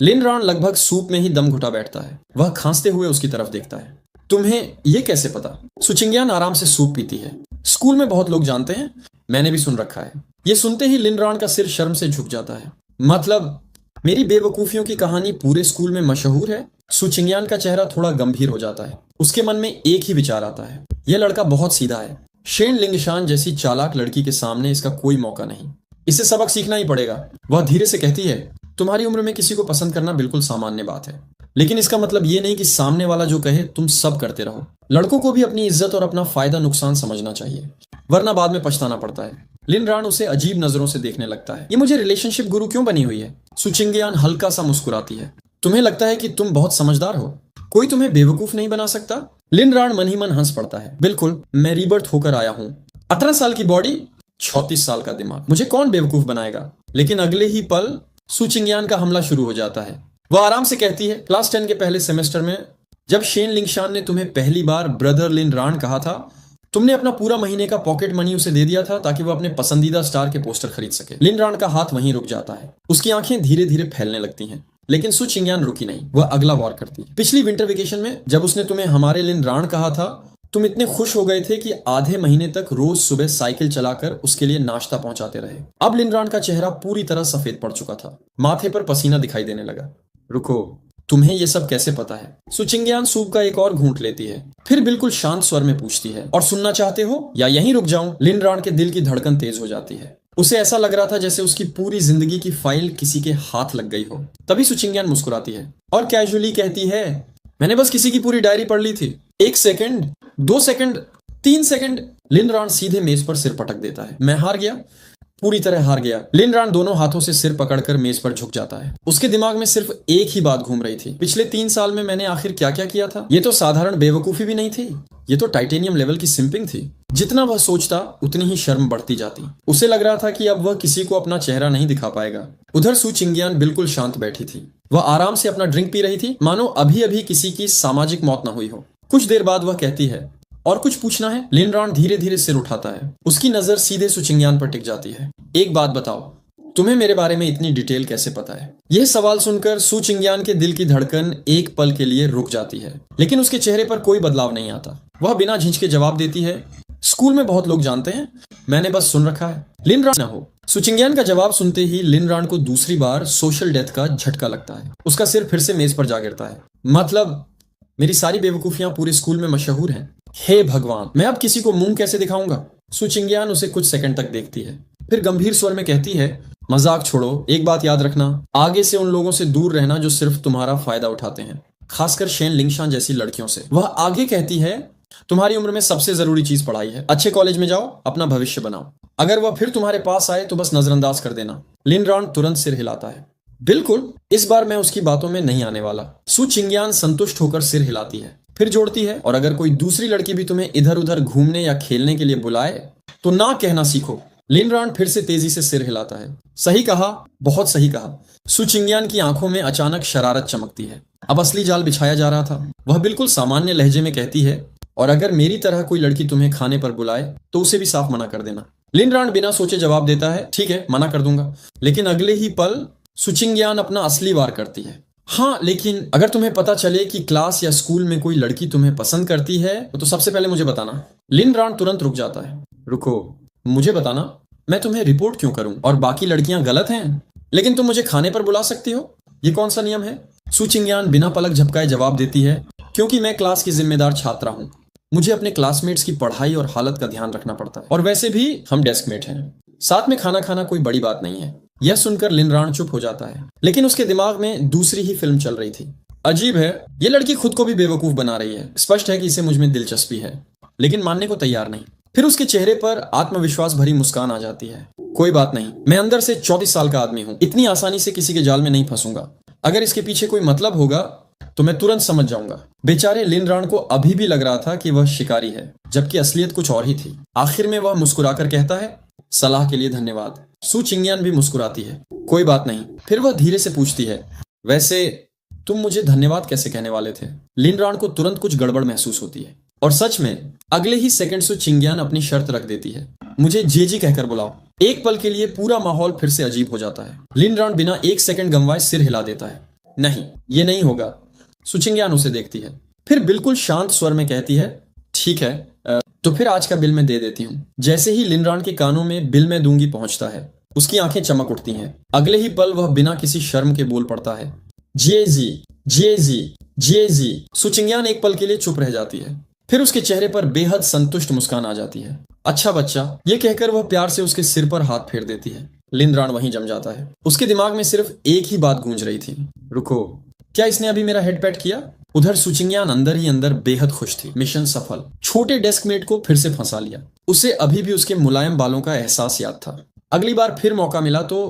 लिन रान लगभग सूप में ही दम घुटा बैठता है। वह खांसते हुए उसकी तरफ देखता है। तुम्हें ये कैसे पता? सु चिंग्यान आराम से सूप पीती है। स्कूल में बहुत लोग जानते हैं, मैंने भी सुन रखा है। ये सुनते ही लिन रान का सिर शर्म से झुक जाता है। मतलब मेरी बेवकूफियों की कहानी पूरे स्कूल में मशहूर है? सु चिंग्यान का चेहरा थोड़ा गंभीर हो जाता है। उसके मन में एक ही विचार आता है, यह लड़का बहुत सीधा है। शेन लिंगशान जैसी चालाक लड़की के सामने इसका कोई मौका नहीं, इसे सबक सीखना ही पड़ेगा। वह धीरे से कहती है, तुम्हारी उम्र में किसी को पसंद करना बिल्कुल सामान्य बात है, लेकिन इसका मतलब ये नहीं कि सामने वाला जो कहे तुम सब करते रहो। लड़कों को भी अपनी इज्जत और अपना फायदा नुकसान समझना चाहिए, वरना बाद में पछताना पड़ता है। लिन रान उसे अजीब नजरों से देखने लगता है। ये मुझे रिलेशनशिप गुरु क्यों बनी हुई है? सु चिंग्यान हल्का सा मुस्कुराती है। तुम्हें लगता है कि तुम बहुत समझदार हो, कोई तुम्हें बेवकूफ नहीं बना सकता? लिन रान मन ही मन हंस पड़ता है। बिल्कुल, मैं रीबर्थ होकर आया हूँ। 18 साल की बॉडी, 36 साल का दिमाग, मुझे कौन बेवकूफ बनाएगा? लेकिन अगले ही पल सु चिंग्यान का हमला शुरू हो जाता है। वह आराम से कहती है, क्लास 10 के पहले सेमेस्टर में जब शेन लिंगशान ने तुम्हें पहली बार ब्रदर लिन रान कहा था, तुमने अपना पूरा महीने का पॉकेट मनी उसे दे दिया था ताकि वो अपने पसंदीदा स्टार के पोस्टर खरीद सके। लिन रान का हाथ वहीं रुक जाता है। उसकी आंखें धीरे धीरे फैलने लगती हैं, लेकिन सु चिंग्यान रुकी नहीं। वह अगला वार करती है। पिछली विंटर वेकेशन में जब उसने तुम्हें हमारे लिन रान कहा था, तुम इतने खुश हो गए थे कि आधे महीने तक रोज सुबह साइकिल चलाकर उसके लिए नाश्ता पहुंचाते रहे। अब लिन रान का चेहरा पूरी तरह सफेद पड़ चुका था। माथे पर पसीना दिखाई देने लगा। रुको, तुम्हें ये सब कैसे पता है? सु चिंग्यान सूप का एक और घूंट लेती है, फिर बिल्कुल शांत स्वर में पूछती है, और सुनना चाहते हो या यहीं रुक जाऊं? लिन रान के दिल की धड़कन तेज हो जाती है। उसे ऐसा लग रहा था जैसे उसकी पूरी जिंदगी की फाइल किसी के हाथ लग गई हो। तभी सु चिंग्यान मुस्कुराती है और कैजुअली कहती है, मैंने बस किसी की पूरी डायरी पढ़ ली थी। 1 सेकंड, 2 सेकंड, 3 सेकंड। लिन रान सीधे मेज पर सिर पटक देता है। मैं हार गया। पूरी तरह हार गया। लिन रान दोनों हाथों से सिर पकड़कर मेज पर झुक जाता है। उसके दिमाग में सिर्फ एक ही बात घूम रही थी, पिछले 3 साल में मैंने आखिर क्या क्या किया था। ये तो साधारण बेवकूफी भी नहीं थी, ये तो टाइटेनियम लेवल की सिंपिंग थी। जितना वह सोचता उतनी ही शर्म बढ़ती जाती। उसे लग रहा था कि अब वह किसी को अपना चेहरा नहीं दिखा पाएगा। उधर सू चिंगियान बिल्कुल शांत बैठी थी। वह आराम से अपना ड्रिंक पी रही थी, मानो अभी अभी किसी की सामाजिक मौत न हुई हो। कुछ देर बाद वह कहती है, और कुछ पूछना है? लिन रान धीरे धीरे सिर उठाता है। उसकी नजर सीधे सू चिंगियान पर टिक जाती है। एक बात बताओ, तुम्हें मेरे बारे में इतनी डिटेल कैसे पता है? यह सवाल सुनकर सू चिंगियान के दिल की धड़कन एक पल के लिए रुक जाती है, लेकिन उसके चेहरे पर कोई बदलाव नहीं आता। वह बिना झिझके जवाब देती है, स्कूल में बहुत लोग जानते हैं, मैंने बस सुन रखा है। लिन रान न हो। सू चिंगियान का जवाब सुनते ही लिन रान को दूसरी बार सोशल डेथ का झटका लगता है। उसका सिर फिर से मेज पर जा गिरता है। मतलब मेरी सारी बेवकूफियां पूरे स्कूल में मशहूर हैं। हे भगवान, मैं अब किसी को मुंह कैसे दिखाऊंगा? सू चिंगियान उसे कुछ सेकंड तक देखती है, फिर गंभीर स्वर में कहती है, मजाक छोड़ो, एक बात याद रखना, आगे से उन लोगों से दूर रहना जो सिर्फ तुम्हारा फायदा उठाते हैं, खासकर शेन लिंगशान जैसी लड़कियों से। वह आगे कहती है, तुम्हारी उम्र में सबसे जरूरी चीज पढ़ाई है, अच्छे कॉलेज में जाओ, अपना भविष्य बनाओ। अगर वह फिर तुम्हारे पास आए तो बस नजरअंदाज कर देना। लिन रान तुरंत सिर हिलाता है। बिल्कुल, इस बार मैं उसकी बातों में नहीं आने वाला। सू चिंगियान संतुष्ट होकर सिर हिलाती है, फिर जोड़ती है, और अगर कोई दूसरी लड़की भी तुम्हें इधर उधर घूमने या खेलने के लिए बुलाए तो ना कहना सीखो। लिन रान फिर से तेजी से सिर हिलाता है। सही कहा, बहुत सही कहा। सू चिंगियान की आंखों में अचानक शरारत चमकती है। अब असली जाल बिछाया जा रहा था। वह बिल्कुल सामान्य लहजे में कहती है, और अगर मेरी तरह कोई लड़की तुम्हें खाने पर बुलाए तो उसे भी साफ मना कर देना। लिन रान बिना सोचे जवाब देता है, ठीक है, मना कर दूंगा। लेकिन अगले ही पल सू चिंगियान अपना असली वार करती है। हाँ, लेकिन अगर तुम्हें पता चले कि क्लास या स्कूल में कोई लड़की तुम्हें पसंद करती है तो सबसे पहले मुझे बताना। लिन रान तुरंत रुक जाता है। रुको, मुझे बताना? मैं तुम्हें रिपोर्ट क्यों करूं? और बाकी लड़कियां गलत हैं, लेकिन तुम मुझे खाने पर बुला सकती हो, ये कौन सा नियम है? सू चिंगियान बिना पलक झपकाए जवाब देती है, क्योंकि मैं क्लास की जिम्मेदार छात्रा हूँ, मुझे अपने क्लासमेट्स की पढ़ाई और हालत का ध्यान रखना पड़ता है, और वैसे भी हम डेस्कमेट हैं, साथ में खाना खाना कोई बड़ी बात नहीं है। यह सुनकर लिन रान चुप हो जाता है, लेकिन उसके दिमाग में दूसरी ही फिल्म चल रही थी। अजीब है, ये लड़की खुद को भी बेवकूफ बना रही है। स्पष्ट है कि इसे मुझ में दिलचस्पी है, लेकिन मानने को तैयार नहीं। फिर उसके चेहरे पर आत्मविश्वास भरी मुस्कान आ जाती है। कोई बात नहीं, मैं अंदर से 34 साल का आदमी हूँ, इतनी आसानी से किसी के जाल में नहीं फंसूंगा। अगर इसके पीछे कोई मतलब होगा तो मैं तुरंत समझ जाऊंगा। बेचारे लिन रान को अभी भी लग रहा था कि वह शिकारी है, जबकि असलियत कुछ और ही थी। आखिर में वह मुस्कुराकर कहता है, सलाह के लिए धन्यवाद। सू चिंगियान भी मुस्कुराती है, कोई बात नहीं। फिर वह धीरे से पूछती है, वैसे तुम मुझे धन्यवाद कैसे कहने वाले थे? लिन रान को तुरंत कुछ गड़बड़ महसूस होती है, और सच में अगले ही सेकंड सू चिंगियान अपनी शर्त रख देती है, मुझे जेजी कहकर बुलाओ। एक पल के लिए पूरा माहौल फिर से अजीब हो जाता है। लिन रान बिना एक सेकंड गंवाए सिर हिला देता है। नहीं, ये नहीं होगा। सू चिंगियान उसे देखती है, फिर बिल्कुल शांत स्वर में कहती है, ठीक है, तो फिर आज का बिल मैं दे देती हूँ। जैसे ही लिन रान के कानों में बिल मैं दूंगी पहुंचता है, उसकी आंखें चमक उठती हैं। अगले ही पल वह बिना किसी शर्म के बोल पड़ता है, जेजी जेजी जेजी। सू चिंगियान एक पल के लिए चुप रह जाती है, फिर उसके चेहरे पर बेहद संतुष्ट मुस्कान आ जाती है। अच्छा बच्चा, ये कहकर वह प्यार से उसके सिर पर हाथ फेर देती है। लिन रान वहीं जम जाता है। उसके दिमाग में सिर्फ एक ही बात गूंज रही थी, रुको, क्या इसने अभी मेरा हेड पैट किया? उधर सू चिंगियान अंदर ही अंदर बेहद खुश थी। मिशन सफल। छोटे डेस्कमेट को फिर से फंसा लिया। उसे अभी भी उसके मुलायम बालों का एहसास याद था। अगली बार फिर मौका मिला तो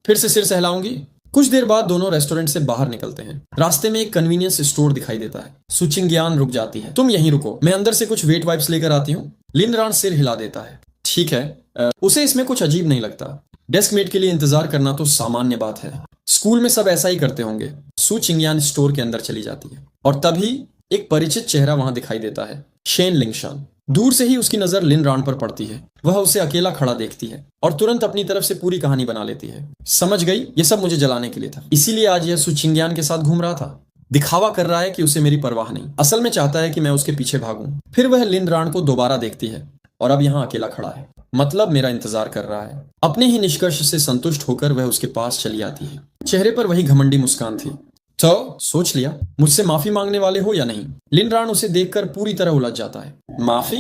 फिर से सिर सहलाऊंगी। कुछ देर बाद दोनों रेस्टोरेंट से बाहर निकलते हैं। रास्ते में एक कन्वीनियंस स्टोर दिखाई देता है। सू चिंगियान रुक जाती है, तुम यहीं रुको, मैं अंदर से कुछ वेट वाइप्स लेकर आती हूँ। लिन रान सिर हिला देता है, ठीक है। उसे इसमें कुछ अजीब नहीं लगता। डेस्कमेट के लिए इंतजार करना तो सामान्य बात है, स्कूल में सब ऐसा ही करते होंगे। सू चिंगियान स्टोर के अंदर चली जाती है, और तभी एक परिचित चेहरा वहां दिखाई देता है, शेन लिंगशान। दूर से ही उसकी नजर लिन रान पर पड़ती है। वह उसे अकेला खड़ा देखती है और तुरंत अपनी तरफ से पूरी कहानी बना लेती है। समझ गई, ये सब मुझे जलाने के लिए था, इसीलिए आज यह सू चिंगियान के साथ घूम रहा था। दिखावा कर रहा है कि उसे मेरी परवाह नहीं, असल में चाहता है कि मैं उसके पीछे भागूं। फिर वह लिन रान को दोबारा देखती है, और अब यहाँ अकेला खड़ा है, मतलब मेरा इंतजार कर रहा है। अपने ही निष्कर्ष से संतुष्ट होकर वह उसके पास चली आती है। चेहरे पर वही घमंडी मुस्कान थी। तो सोच लिया, मुझसे माफी मांगने वाले हो या नहीं? लिन रान उसे देखकर पूरी तरह उलझ जाता है। माफी?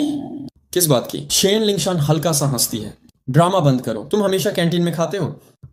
किस बात की? शेन लिंगशान हल्का सा हंसती है। ड्रामा बंद करो, तुम हमेशा कैंटीन में खाते हो,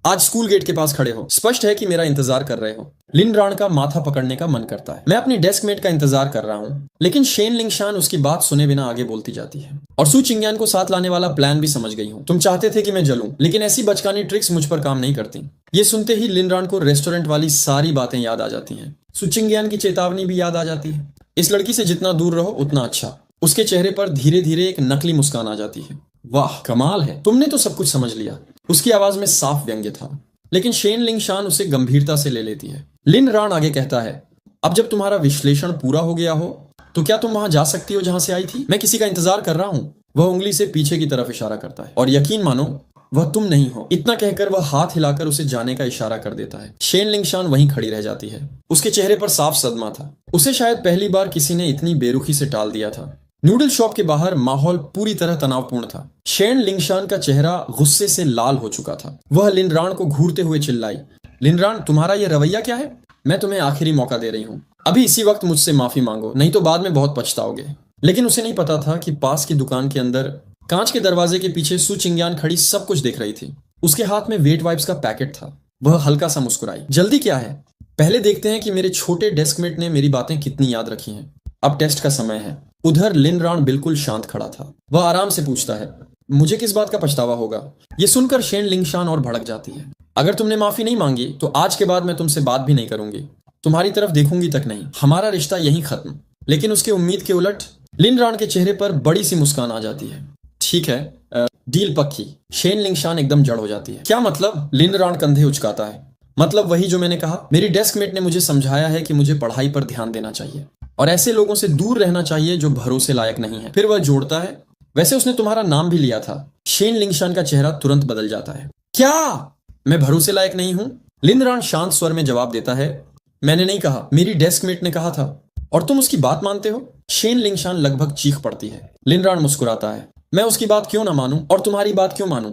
आज स्कूल गेट के पास खड़े हो, स्पष्ट है कि मेरा इंतजार कर रहे हो। लिन रान का माथा पकड़ने का मन करता है। मैं अपनी डेस्क मेट का इंतजार कर रहा हूँ, लेकिन शेन लिंगशान उसकी बात सुने बिना आगे बोलती जाती है। और सू चिंग्यान को साथ लाने वाला प्लान भी समझ गई हूँ। तुम चाहते थे कि मैं जलूं, लेकिन ऐसी बचकानी ट्रिक्स मुझ पर काम नहीं करती। ये सुनते ही लिन रान को रेस्टोरेंट वाली सारी बातें याद आ जाती हैं। सू चिंग्यान की चेतावनी भी याद आ जाती है, इस लड़की से जितना दूर रहो उतना अच्छा। उसके चेहरे पर धीरे धीरे एक नकली मुस्कान आ जाती है। वाह कमाल है, तुमने तो सब कुछ समझ लिया। उसकी आवाज में साफ व्यंग्य था, लेकिन शेन लिंगशान उसे गंभीरता से ले लेती है। लिन रान आगे कहता है, अब जब तुम्हारा विश्लेषण पूरा हो गया हो तो क्या तुम वहां जा सकती हो जहां से आई थी? मैं किसी का इंतजार कर रहा हूँ। वह उंगली से पीछे की तरफ इशारा करता है, और यकीन मानो वह तुम नहीं हो। इतना कहकर वह हाथ हिलाकर उसे जाने का इशारा कर देता है। शेन लिंगशान वहीं खड़ी रह जाती है। उसके चेहरे पर साफ सदमा था। उसे शायद पहली बार किसी ने इतनी बेरुखी से टाल दिया था। नूडल शॉप के बाहर माहौल पूरी तरह तनावपूर्ण था। शेन लिंगशान का चेहरा गुस्से से लाल हो चुका था। वह लिनरान को घूरते हुए चिल्लाई, लिनरान तुम्हारा यह रवैया क्या है? मैं तुम्हें आखिरी मौका दे रही हूँ। अभी इसी वक्त मुझसे माफी मांगो, नहीं तो बाद में बहुत पछताओगे। लेकिन उसे नहीं पता था कि पास की दुकान के अंदर कांच के दरवाजे के पीछे सू चिंग्यान खड़ी सब कुछ देख रही थी। उसके हाथ में वेट वाइप्स का पैकेट था। वह हल्का सा मुस्कुराई। जल्दी क्या है, पहले देखते हैं कि मेरे छोटे डेस्कमेट ने मेरी बातें कितनी याद रखी हैं। अब टेस्ट का समय है। उधर लिन रान बिल्कुल शांत खड़ा था। वह आराम से पूछता है, मुझे किस बात का पछतावा होगा? यह सुनकर शेन लिंगशान और भड़क जाती है। अगर तुमने माफी नहीं मांगी तो आज के बाद मैं तुमसे बात भी नहीं करूंगी, तुम्हारी तरफ देखूंगी तक नहीं। हमारा रिश्ता यहीं खत्म। लेकिन उसके उम्मीद के उलट लिन रान के चेहरे पर बड़ी सी मुस्कान आ जाती है। ठीक है, डील पक्की। शेन लिंगशान एकदम जड़ हो जाती है। क्या मतलब? लिन रान कंधे उचकाता है। मतलब वही जो मैंने कहा। मेरी डेस्कमेट ने मुझे समझाया है कि मुझे पढ़ाई पर ध्यान देना चाहिए और ऐसे लोगों से दूर रहना चाहिए जो भरोसे लायक नहीं है। फिर वह जोड़ता है, वैसे उसने तुम्हारा नाम भी लिया था। शेन लिंगशान का चेहरा तुरंत बदल जाता है। क्या मैं भरोसे लायक नहीं हूं? लिन रान शांत स्वर में जवाब देता है, मैंने नहीं कहा, मेरी डेस्कमेट ने कहा था। और तुम उसकी बात मानते हो? शेन लिंगशान लगभग चीख पड़ती है। लिन रान मुस्कुराता है, मैं उसकी बात क्यों ना मानूं और तुम्हारी बात क्यों मानूं?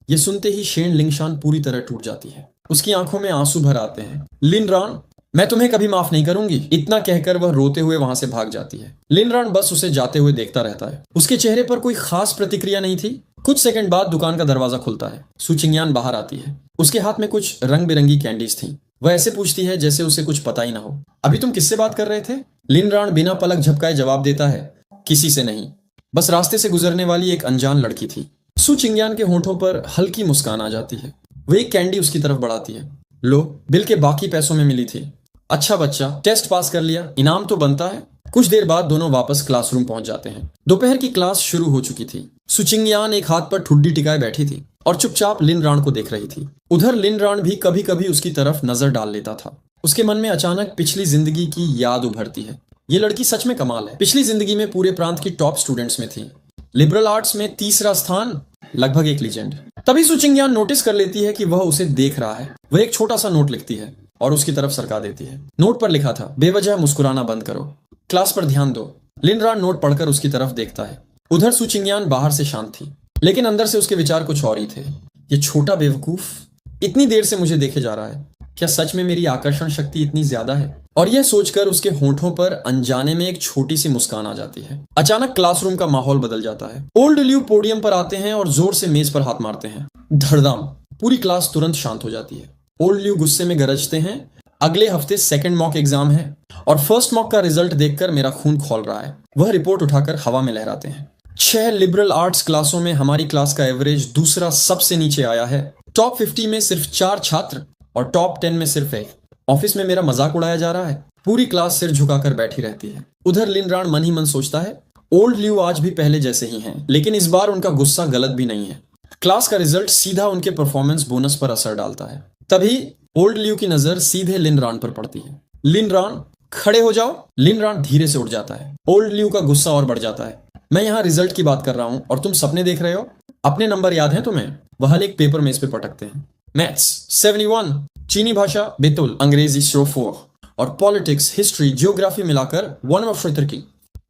यह सुनते ही शेन लिंगशान पूरी तरह टूट जाती है। उसकी आंखों में आंसू भर आते हैं। लिन रान, मैं तुम्हें कभी माफ नहीं करूंगी। इतना कहकर वह रोते हुए वहां से भाग जाती है। लिन रान बस उसे जाते हुए देखता रहता है। उसके चेहरे पर कोई खास प्रतिक्रिया नहीं थी। कुछ सेकंड बाद दुकान का दरवाजा खुलता है। सू चिंग्यान बाहर आती है। उसके हाथ में कुछ रंग बिरंगी कैंडीज थी। वह ऐसे पूछती है जैसे उसे कुछ पता ही ना हो। अभी तुम किससे बात कर रहे थे? लिन रान बिना पलक झपकाए जवाब देता है, किसी से नहीं, बस रास्ते से गुजरने वाली एक अनजान लड़की थी। सू चिंग्यान के होंठों पर हल्की मुस्कान आ जाती है। वह एक कैंडी उसकी तरफ बढ़ाती है। लो, बिल के बाकी पैसों में मिली थी। अच्छा बच्चा, टेस्ट पास कर लिया, इनाम तो बनता है। कुछ देर बाद दोनों वापस क्लासरूम पहुंच जाते हैं। दोपहर की क्लास शुरू हो चुकी थी। सू चिंग्यान एक हाथ पर ठुड्डी टिकाए बैठी थी और चुपचाप लिन रान को देख रही थी। उधर लिन रान भी कभी कभी उसकी तरफ नजर डाल लेता था। उसके मन में अचानक पिछली जिंदगी की याद उभरती है। ये लड़की सच में कमाल है। पिछली जिंदगी में पूरे प्रांत की टॉप स्टूडेंट्स में थी। लिबरल आर्ट्स में तीसरा स्थान, लगभग एक लीजेंड। तभी सू चिंग्यान नोटिस कर लेती है कि वह उसे देख रहा है। वह एक छोटा सा नोट लिखती है और उसकी तरफ सरका देती है। नोट पर लिखा था, बेवजह मुस्कुराना बंद करो, क्लास पर ध्यान दो। लिन रान नोट पढ़कर उसकी तरफ देखता है। उधर सू चिंग्यान बाहर से शांत थी, लेकिन अंदर से उसके विचार कुछ और ही थे। ये छोटा बेवकूफ इतनी देर से मुझे देखे जा रहा है। क्या सच में मेरी आकर्षण शक्ति इतनी ज्यादा है? और यह सोचकर उसके होंठों पर अनजाने में एक छोटी सी मुस्कान आ जाती है। अचानक क्लासरूम का माहौल बदल जाता है। ओल्ड ल्यू पोडियम पर आते हैं और जोर से मेज पर हाथ मारते हैं। धड़धाम। पूरी क्लास तुरंत शांत हो जाती है। ओल्ड ल्यू गुस्से में गरजते हैं, अगले हफ्ते सेकंड मॉक एग्जाम है और फर्स्ट मॉक का रिजल्ट देखकर मेरा खून खौल रहा है। वह रिपोर्ट उठाकर हवा में लहराते हैं। 6 लिबरल आर्ट्स क्लासों में हमारी क्लास का एवरेज दूसरा सबसे नीचे आया है। टॉप 50 में सिर्फ 4 छात्र और टॉप 10 में सिर्फ 1। ऑफिस में मेरा मजाक उड़ाया जा रहा है। पूरी क्लास सिर झुकाकर बैठी रहती है। उधर लिन रान मन ही मन सोचता है, ओल्ड ल्यू आज भी पहले जैसे ही हैं, लेकिन इस बार उनका गुस्सा गलत भी नहीं है। क्लास का रिजल्ट सीधा उनके परफॉर्मेंस बोनस पर असर डालता है। तभी ओल्ड ल्यू की नजर सीधे लिन रान पर पड़ती है। लिन रान, खड़े हो जाओ। लिन रान धीरे से उठ जाता है। ओल्ड ल्यू का गुस्सा और बढ़ जाता है। मैं यहाँ रिजल्ट की बात कर रहा हूँ और तुम सपने देख रहे हो। अपने नंबर याद है तुम्हें? वह एक पेपर मेज पे पटकते हैं। मैथ्स 71, चीनी भाषा बेतुल, अंग्रेजी 04 और पॉलिटिक्स, हिस्ट्री, जियोग्राफी मिलाकर 1 की।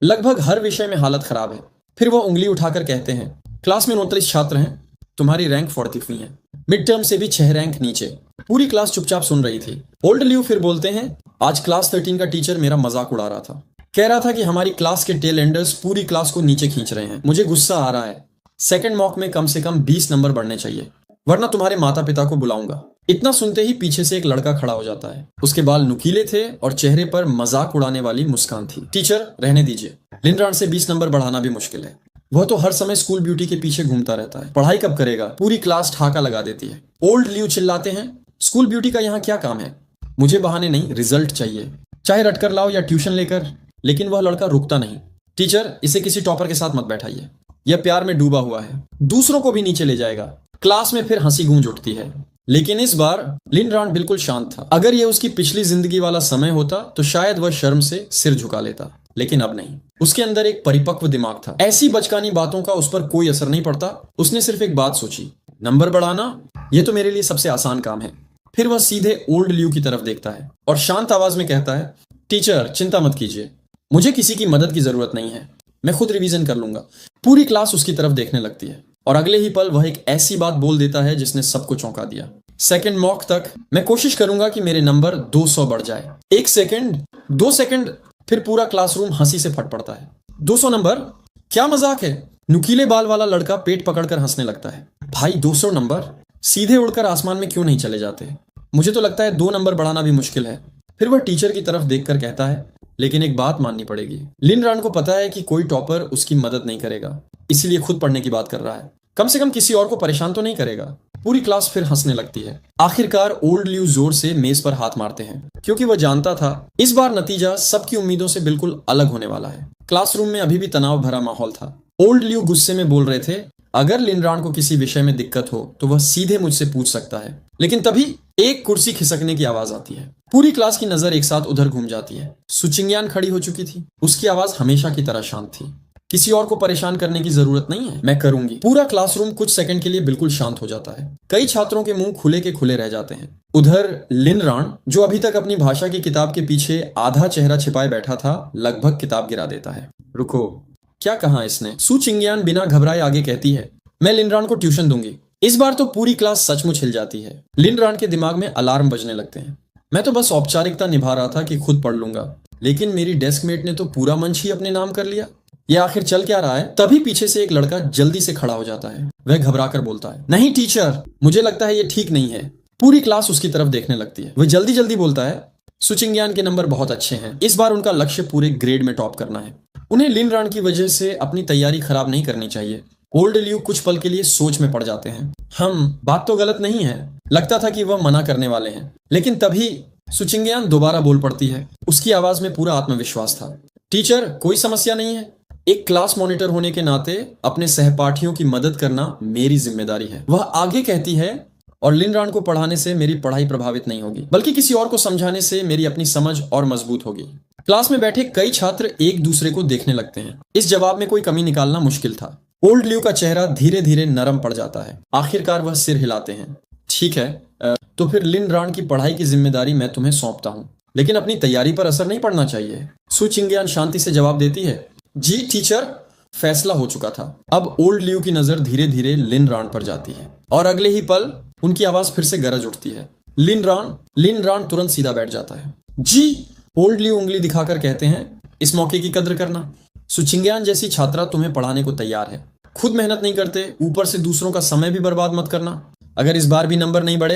लगभग हर विषय में हालत खराब है। फिर वो उंगली उठाकर कहते हैं, क्लास में 29 छात्र हैं, तुम्हारी रैंक 43 है, मिड टर्म से भी 6 रैंक नीचे। पूरी क्लास चुपचाप सुन रही थी। ओल्ड ल्यू फिर बोलते हैं, आज क्लास 13 का टीचर मेरा मजाक उड़ा रहा था। कह रहा था कि हमारी क्लास के टेल एंडर्स पूरी क्लास को नीचे खींच रहे हैं। मुझे गुस्सा आ रहा है। सेकंड मॉक में कम से कम 20 नंबर बढ़ने चाहिए। वरना तुम्हारे माता पिता को बुलाऊंगा। इतना सुनते ही पीछे से एक लड़का खड़ा हो जाता है। उसके बाल नुकीले थे और चेहरे पर मजाक उड़ाने वाली मुस्कान थी। टीचर, रहने दीजिए, लिनरान से 20 नंबर बढ़ाना भी मुश्किल है। वह तो हर समय स्कूल ब्यूटी के पीछे घूमता रहता है। पढ़ाई कब करेगा? पूरी क्लास ठहाका लगा देती है। ओल्ड ल्यू चिल्लाते हैं, स्कूल ब्यूटी का यहाँ क्या काम है? मुझे बहाने नहीं, रिजल्ट चाहिए, चाहे रटकर लाओ या ट्यूशन लेकर। लेकिन वह लड़का रुकता नहीं। टीचर, इसे किसी टॉपर के साथ मत बैठाइए, यह प्यार में डूबा हुआ है, दूसरों को भी नीचे ले जाएगा। क्लास में फिर हंसी गूंज उठती है। लेकिन इस बार लिनरान बिल्कुल शांत था। अगर यह उसकी पिछली जिंदगी वाला समय होता तो शायद वह शर्म से सिर झुका लेता, लेकिन अब नहीं। उसके अंदर एक परिपक्व दिमाग था। ऐसी बचकानी बातों का उस पर कोई असर नहीं पड़ता। उसने सिर्फ एक बात सोची, नंबर बढ़ाना, यह तो मेरे लिए सबसे आसान काम है। फिर वह सीधे ओल्ड ल्यू की तरफ देखता है और शांत आवाज में कहता है, टीचर, चिंता मत कीजिए, मुझे किसी की मदद की जरूरत नहीं है, मैं खुद रिवीजन कर लूंगा। पूरी क्लास उसकी तरफ देखने लगती है और अगले ही पल वह एक ऐसी बात बोल देता है जिसने सबको चौंका दिया। सेकंड मॉक तक मैं कोशिश करूंगा कि मेरे नंबर 200 बढ़ जाए। 1 सेकंड, 2 सेकंड, फिर पूरा क्लासरूम हंसी से फट पड़ता है। 200 नंबर? क्या मजाक है? नुकीले बाल वाला लड़का पेट पकड़कर हंसने लगता है। भाई, 200 नंबर? सीधे उड़कर आसमान में क्यों नहीं चले जाते? मुझे तो लगता है 2 नंबर बढ़ाना भी मुश्किल है। फिर वह टीचर की तरफ देखकर कहता है, लेकिन एक बात माननी पड़ेगी। लिनरान को पता है कि कोई टॉपर उसकी मदद नहीं करेगा, इसीलिए खुद पढ़ने की बात कर रहा है। कम से कम किसी और को परेशान तो नहीं करेगा। पूरी क्लास फिर हंसने लगती है। आखिरकार ओल्ड ल्यू जोर से मेज पर हाथ मारते हैं, क्योंकि वह जानता था इस बार नतीजा सबकी उम्मीदों से बिल्कुल अलग होने वाला है। क्लासरूम में अभी भी तनाव भरा माहौल था। ओल्ड ल्यू गुस्से में बोल रहे थे, अगर लिनरान को किसी विषय में दिक्कत हो तो वह सीधे मुझसे पूछ सकता है। लेकिन तभी एक कुर्सी खिसकने की आवाज आती है। पूरी क्लास की नजर एक साथ उधर घूम जाती है। सुचिंग्यान खड़ी हो चुकी थी। उसकी आवाज हमेशा की तरह शांत थी, किसी और को परेशान करने की जरूरत नहीं है, मैं करूंगी। पूरा क्लासरूम कुछ सेकंड के लिए बिल्कुल शांत हो जाता है। कई छात्रों के मुंह खुले के खुले रह जाते हैं। उधर लिनरान, जो अभी तक अपनी भाषा की किताब के पीछे आधा चेहरा छिपाए बैठा था, लगभग किताब गिरा देता है। रुको, क्या कहा इसने? सु चिंग्यान बिना घबराए आगे कहती है, मैं लिनरान को ट्यूशन दूंगी। इस बार तो पूरी क्लास सचमुच हिल जाती है। लिनरान के दिमाग में अलार्म बजने लगते हैं। मैं तो बस औपचारिकता निभा रहा था कि खुद पढ़ लूंगा, लेकिन मेरी डेस्कमेट ने तो पूरा मंच ही अपने नाम कर लिया। ये आखिर चल क्या रहा है? तभी पीछे से एक लड़का जल्दी से खड़ा हो जाता है। वह घबरा कर बोलता है, नहीं टीचर, मुझे लगता है ये ठीक नहीं है। पूरी क्लास उसकी तरफ देखने लगती है। वह जल्दी जल्दी बोलता है, सुचिंग्यान के नंबर बहुत अच्छे हैं, इस बार उनका लक्ष्य पूरे ग्रेड में टॉप करना है। उन्हें लिनरान की वजह से अपनी तैयारी खराब नहीं करनी चाहिए। ओल्ड ल्यू कुछ पल के लिए सोच में पड़ जाते हैं। बात तो गलत नहीं है। लगता था कि वह मना करने वाले हैं, लेकिन तभी सुचिंग्यान दोबारा बोल पड़ती है। उसकी आवाज में पूरा आत्मविश्वास था। टीचर, कोई समस्या नहीं है। एक क्लास मॉनिटर होने के नाते अपने सहपाठियों की मदद करना मेरी जिम्मेदारी है। वह आगे कहती है, और लिनरान को पढ़ाने से मेरी पढ़ाई प्रभावित नहीं होगी, बल्कि किसी और को समझाने से मेरी अपनी समझ और मजबूत होगी। क्लास में बैठे कई छात्र एक दूसरे को देखने लगते हैं। इस जवाब में कोई कमी निकालना मुश्किल था। ओल्ड ल्यू का चेहरा धीरे धीरे नरम पड़ जाता है। आखिरकार वह सिर हिलाते हैं। ठीक है, तो फिर लिनरान की पढ़ाई की जिम्मेदारी मैं तुम्हें सौंपता हूँ, लेकिन अपनी तैयारी पर असर नहीं पड़ना चाहिए। सु चिंग्यान शांति से जवाब देती है, जी टीचर। फैसला हो चुका था। अब ओल्ड ल्यू की नजर धीरे धीरे लिनरान पर जाती है और अगले ही पल उनकी आवाज फिर से गरज उठती है, लिनरान तुरंत सीधा बैठ जाता है। जी, ओल्ड ल्यू उंगली दिखाकर कहते हैं, इस मौके की कद्र करना। सुचिंग्यान जैसी छात्रा तुम्हें पढ़ाने को तैयार है। खुद मेहनत नहीं करते, ऊपर से दूसरों का समय भी बर्बाद मत करना। अगर इस बार भी नंबर नहीं बढ़े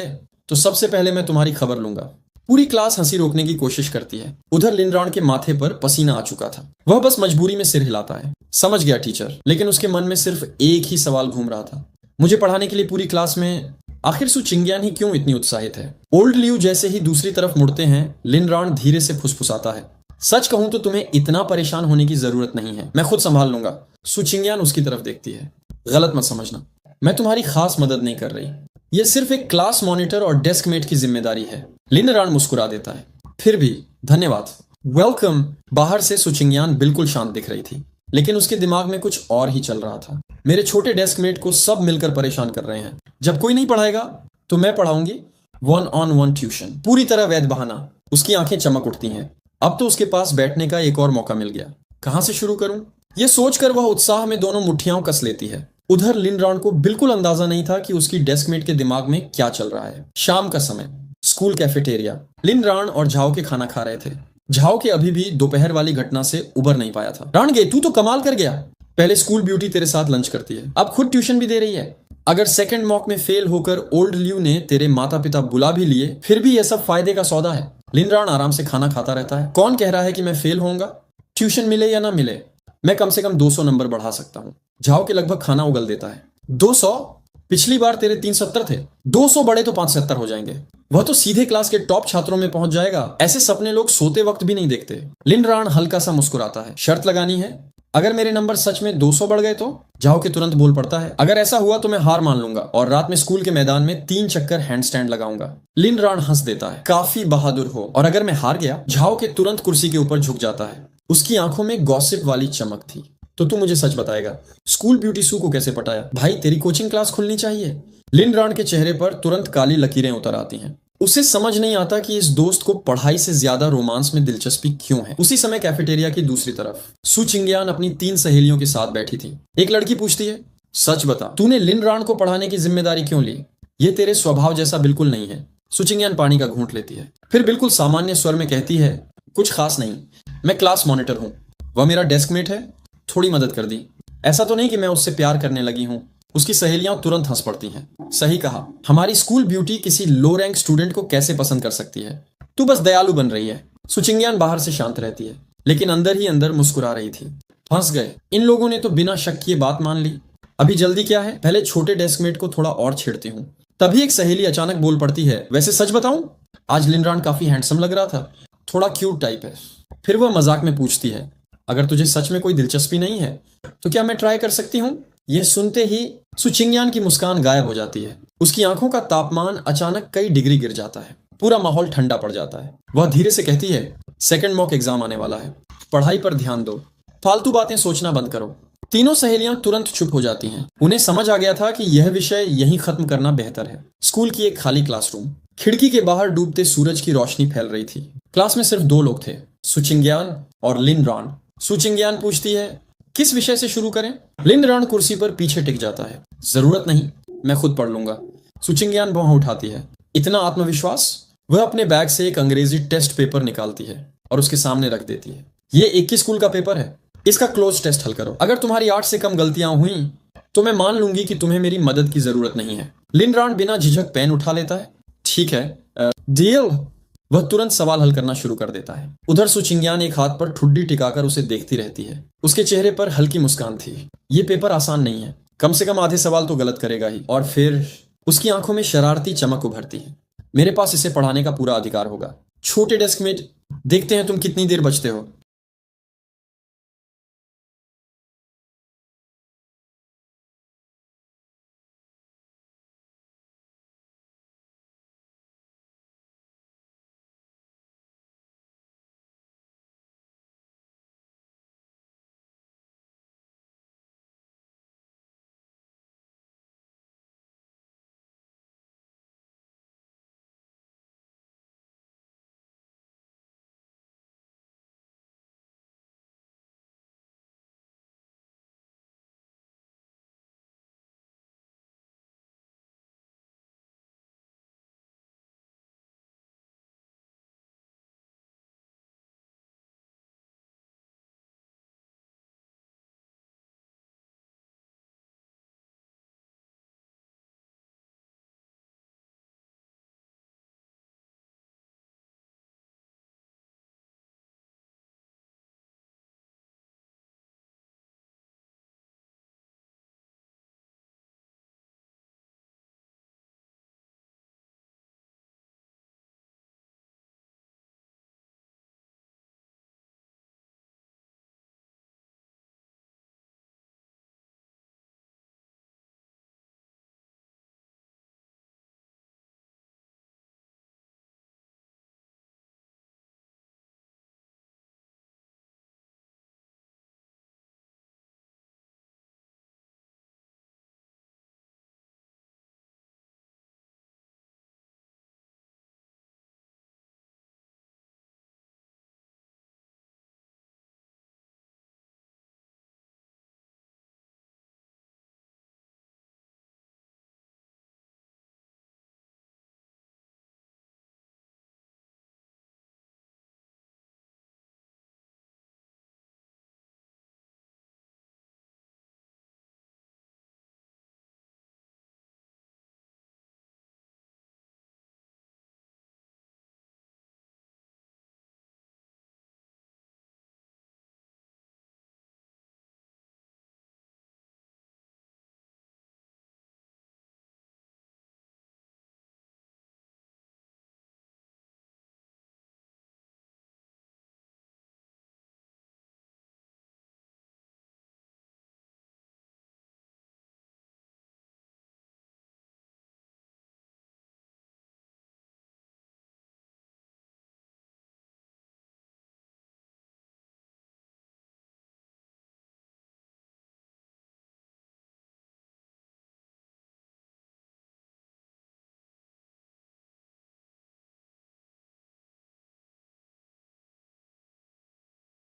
तो सबसे पहले मैं तुम्हारी खबर लूंगा। पूरी क्लास हंसी रोकने की कोशिश करती है। उधर लिनरान के माथे पर पसीना आ चुका था। वह बस मजबूरी में सिर हिलाता है। समझ गया टीचर, लेकिन उसके मन में सिर्फ एक ही सवाल घूम रहा था, मुझे पढ़ाने के लिए पूरी क्लास में आखिर सु चिंग्यान ही क्यों इतनी उत्साहित है? ओल्ड ल्यू जैसे ही दूसरी तरफ मुड़ते हैं, लिनरान धीरे से फुसफुसाता है, सच कहूं तो तुम्हें इतना परेशान होने की जरूरत नहीं है, मैं खुद संभाल लूंगा। सु चिंग्यान उसकी तरफ देखती है, गलत मत समझना, मैं तुम्हारी खास मदद नहीं कर रही, यह सिर्फ एक क्लास मॉनिटर और डेस्कमेट की जिम्मेदारी है। लिनरान मुस्कुरा देता है, फिर भी धन्यवाद, वेलकम। बाहर से सु चिंग्यान बिल्कुल शांत दिख रही थी, लेकिन उसके दिमाग में कुछ और ही चल रहा था। मेरे छोटे डेस्कमेट को सब मिलकर परेशान कर रहे हैं। जब कोई नहीं पढ़ाएगा तो मैं पढ़ाऊंगी 1-on-1 ट्यूशन। पूरी तरह वैध बहाना। उसकी आंखें चमक उठती हैं। अब तो उसके पास बैठने का एक और मौका मिल गया। कहां से शुरू करूं? यह सोचकर वह उत्साह में दोनों मुट्ठियां कस लेती है। उधर लिनरान को बिल्कुल अंदाजा नहीं था कि उसकी डेस्कमेट के दिमाग में क्या चल रहा है। शाम का समय, स्कूल कैफेटेरिया। लिनरान और झाओ के खाना खा रहे थे। झाओ के अभी भी दोपहर वाली घटना से उबर नहीं पाया था। रानगे, तू तो कमाल कर गया। पहले स्कूल ब्यूटी तेरे साथ लंच करती है, अब खुद ट्यूशन भी दे रही है। अगर सेकंड मॉक में फेल होकर ओल्ड ल्यू ने तेरे माता पिता बुला भी लिए, फिर भी यह सब फायदे का सौदा है। लिनरान आराम से खाना खाता रहता है। कौन कह रहा है कि मैं फेल होऊंगा? ट्यूशन मिले या ना मिले, मैं कम से कम 200 नंबर बढ़ा सकता हूँ। झाओ के लगभग खाना उगल देता है। 200? पिछली बार तेरे 370 थे, 200 बड़े तो 570 हो जाएंगे। वह तो सीधे क्लास के टॉप छात्रों में पहुंच जाएगा। ऐसे सपने लोग सोते वक्त भी नहीं देखते। लिनरान हल्का सा मुस्कुराता है। शर्त लगानी है? अगर मेरे नंबर सच में 200 बढ़ गए तो? झाओ के तुरंत बोल पड़ता है, अगर ऐसा हुआ तो मैं हार मान लूंगा और रात में स्कूल के मैदान में 3 चक्कर हैंडस्टैंड लगाऊंगा। लिनरान हंस देता है, काफी बहादुर हो। और अगर मैं हार गया? झाओ के तुरंत कुर्सी के ऊपर झुक जाता है। उसकी आंखों में गॉसिप वाली चमक थी। तो तू मुझे सच बताएगा, स्कूल ब्यूटी सू को कैसे पटाया? भाई तेरी कोचिंग क्लास खुलनी चाहिए। लिनरान के चेहरे पर तुरंत काली लकीरें उतर आती हैं। उसे समझ नहीं आता कि इस दोस्त को पढ़ाई से ज्यादा रोमांस में दिलचस्पी क्यों है। उसी समय कैफेटेरिया की दूसरी तरफ सू चिंगयान अपनी 3 सहेलियों के साथ बैठी थी। एक लड़की पूछती है, सच बता, तूने लिनरान को पढ़ाने की जिम्मेदारी क्यों ली? ये तेरे स्वभाव जैसा बिल्कुल नहीं है। सू चिंगयान पानी का घूंट लेती है, फिर बिल्कुल सामान्य स्वर में कहती है, कुछ खास नहीं, मैं क्लास मॉनिटर हूँ। वह मेरा डेस्कमेट है, थोड़ी मदद कर दी। ऐसा तो नहीं कि मैं उससे प्यार करने लगी हूँ। उसकी सहेलियां तुरंत हंस पड़ती हैं। सही कहा, हमारी स्कूल ब्यूटी किसी लो रैंक स्टूडेंट को कैसे पसंद कर सकती है? तू बस दयालु बन रही है। सू चिंगयान बाहर से शांत रहती है, लेकिन अंदर ही अंदर मुस्कुरा रही थी। फंस गए, इन लोगों ने तो बिना शक किए बात मान ली। अभी जल्दी क्या है, पहले छोटे डेस्कमेट को थोड़ा और छेड़ती हूँ। तभी एक सहेली अचानक बोल पड़ती है, वैसे सच बताऊं, आज लिनरान काफी हैंडसम लग रहा था, थोड़ा क्यूट टाइप है। फिर वह मजाक में पूछती है, अगर तुझे सच में कोई दिलचस्पी नहीं है तो क्या मैं ट्राई कर सकती हूँ? यह सुनते ही सू चिंगयान की मुस्कान गायब हो जाती है। उसकी आंखों का तापमान अचानक कई डिग्री गिर जाता है। पूरा माहौल ठंडा पड़ जाता है। वह धीरे से कहती है, सेकंड मॉक एग्जाम आने वाला है, पढ़ाई पर ध्यान दो, फालतू बातें सोचना बंद करो। तीनों सहेलियां तुरंत चुप हो जाती हैं। उन्हें समझ आ गया था कि यह विषय यहीं खत्म करना बेहतर है। स्कूल की एक खाली क्लासरूम, खिड़की के बाहर डूबते सूरज की रोशनी फैल रही थी। क्लास में सिर्फ 2 लोग थे, सू चिंगयान और लिनरान। सू चिंगयान पूछती है, किस विषय से शुरू करें? लिनरान कुर्सी पर पीछे टिक जाता है, जरूरत नहीं, मैं खुद पढ़ लूंगा। सू चिंगयान भौं उठाती है। इतना आत्मविश्वास? वह अपने बैग से एक अंग्रेजी टेस्ट पेपर निकालती है और उसके सामने रख देती है। ये 21 स्कूल का पेपर है, इसका क्लोज टेस्ट हल करो। अगर तुम्हारी 8 से कम गलतियां हुई तो मैं मान लूंगी कि तुम्हें मेरी मदद की जरूरत नहीं है। लिनरान बिना झिझक पेन उठा लेता है। ठीक है, डील। वह तुरंत सवाल हल करना शुरू कर देता है। उधर सू चिंगयान एक हाथ पर ठुड्डी टिकाकर उसे देखती रहती है। उसके चेहरे पर हल्की मुस्कान थी। ये पेपर आसान नहीं है, कम से कम आधे सवाल तो गलत करेगा ही। और फिर उसकी आंखों में शरारती चमक उभरती है। मेरे पास इसे पढ़ाने का पूरा अधिकार होगा। छोटे डेस्क में देखते हैं तुम कितनी देर बचते हो।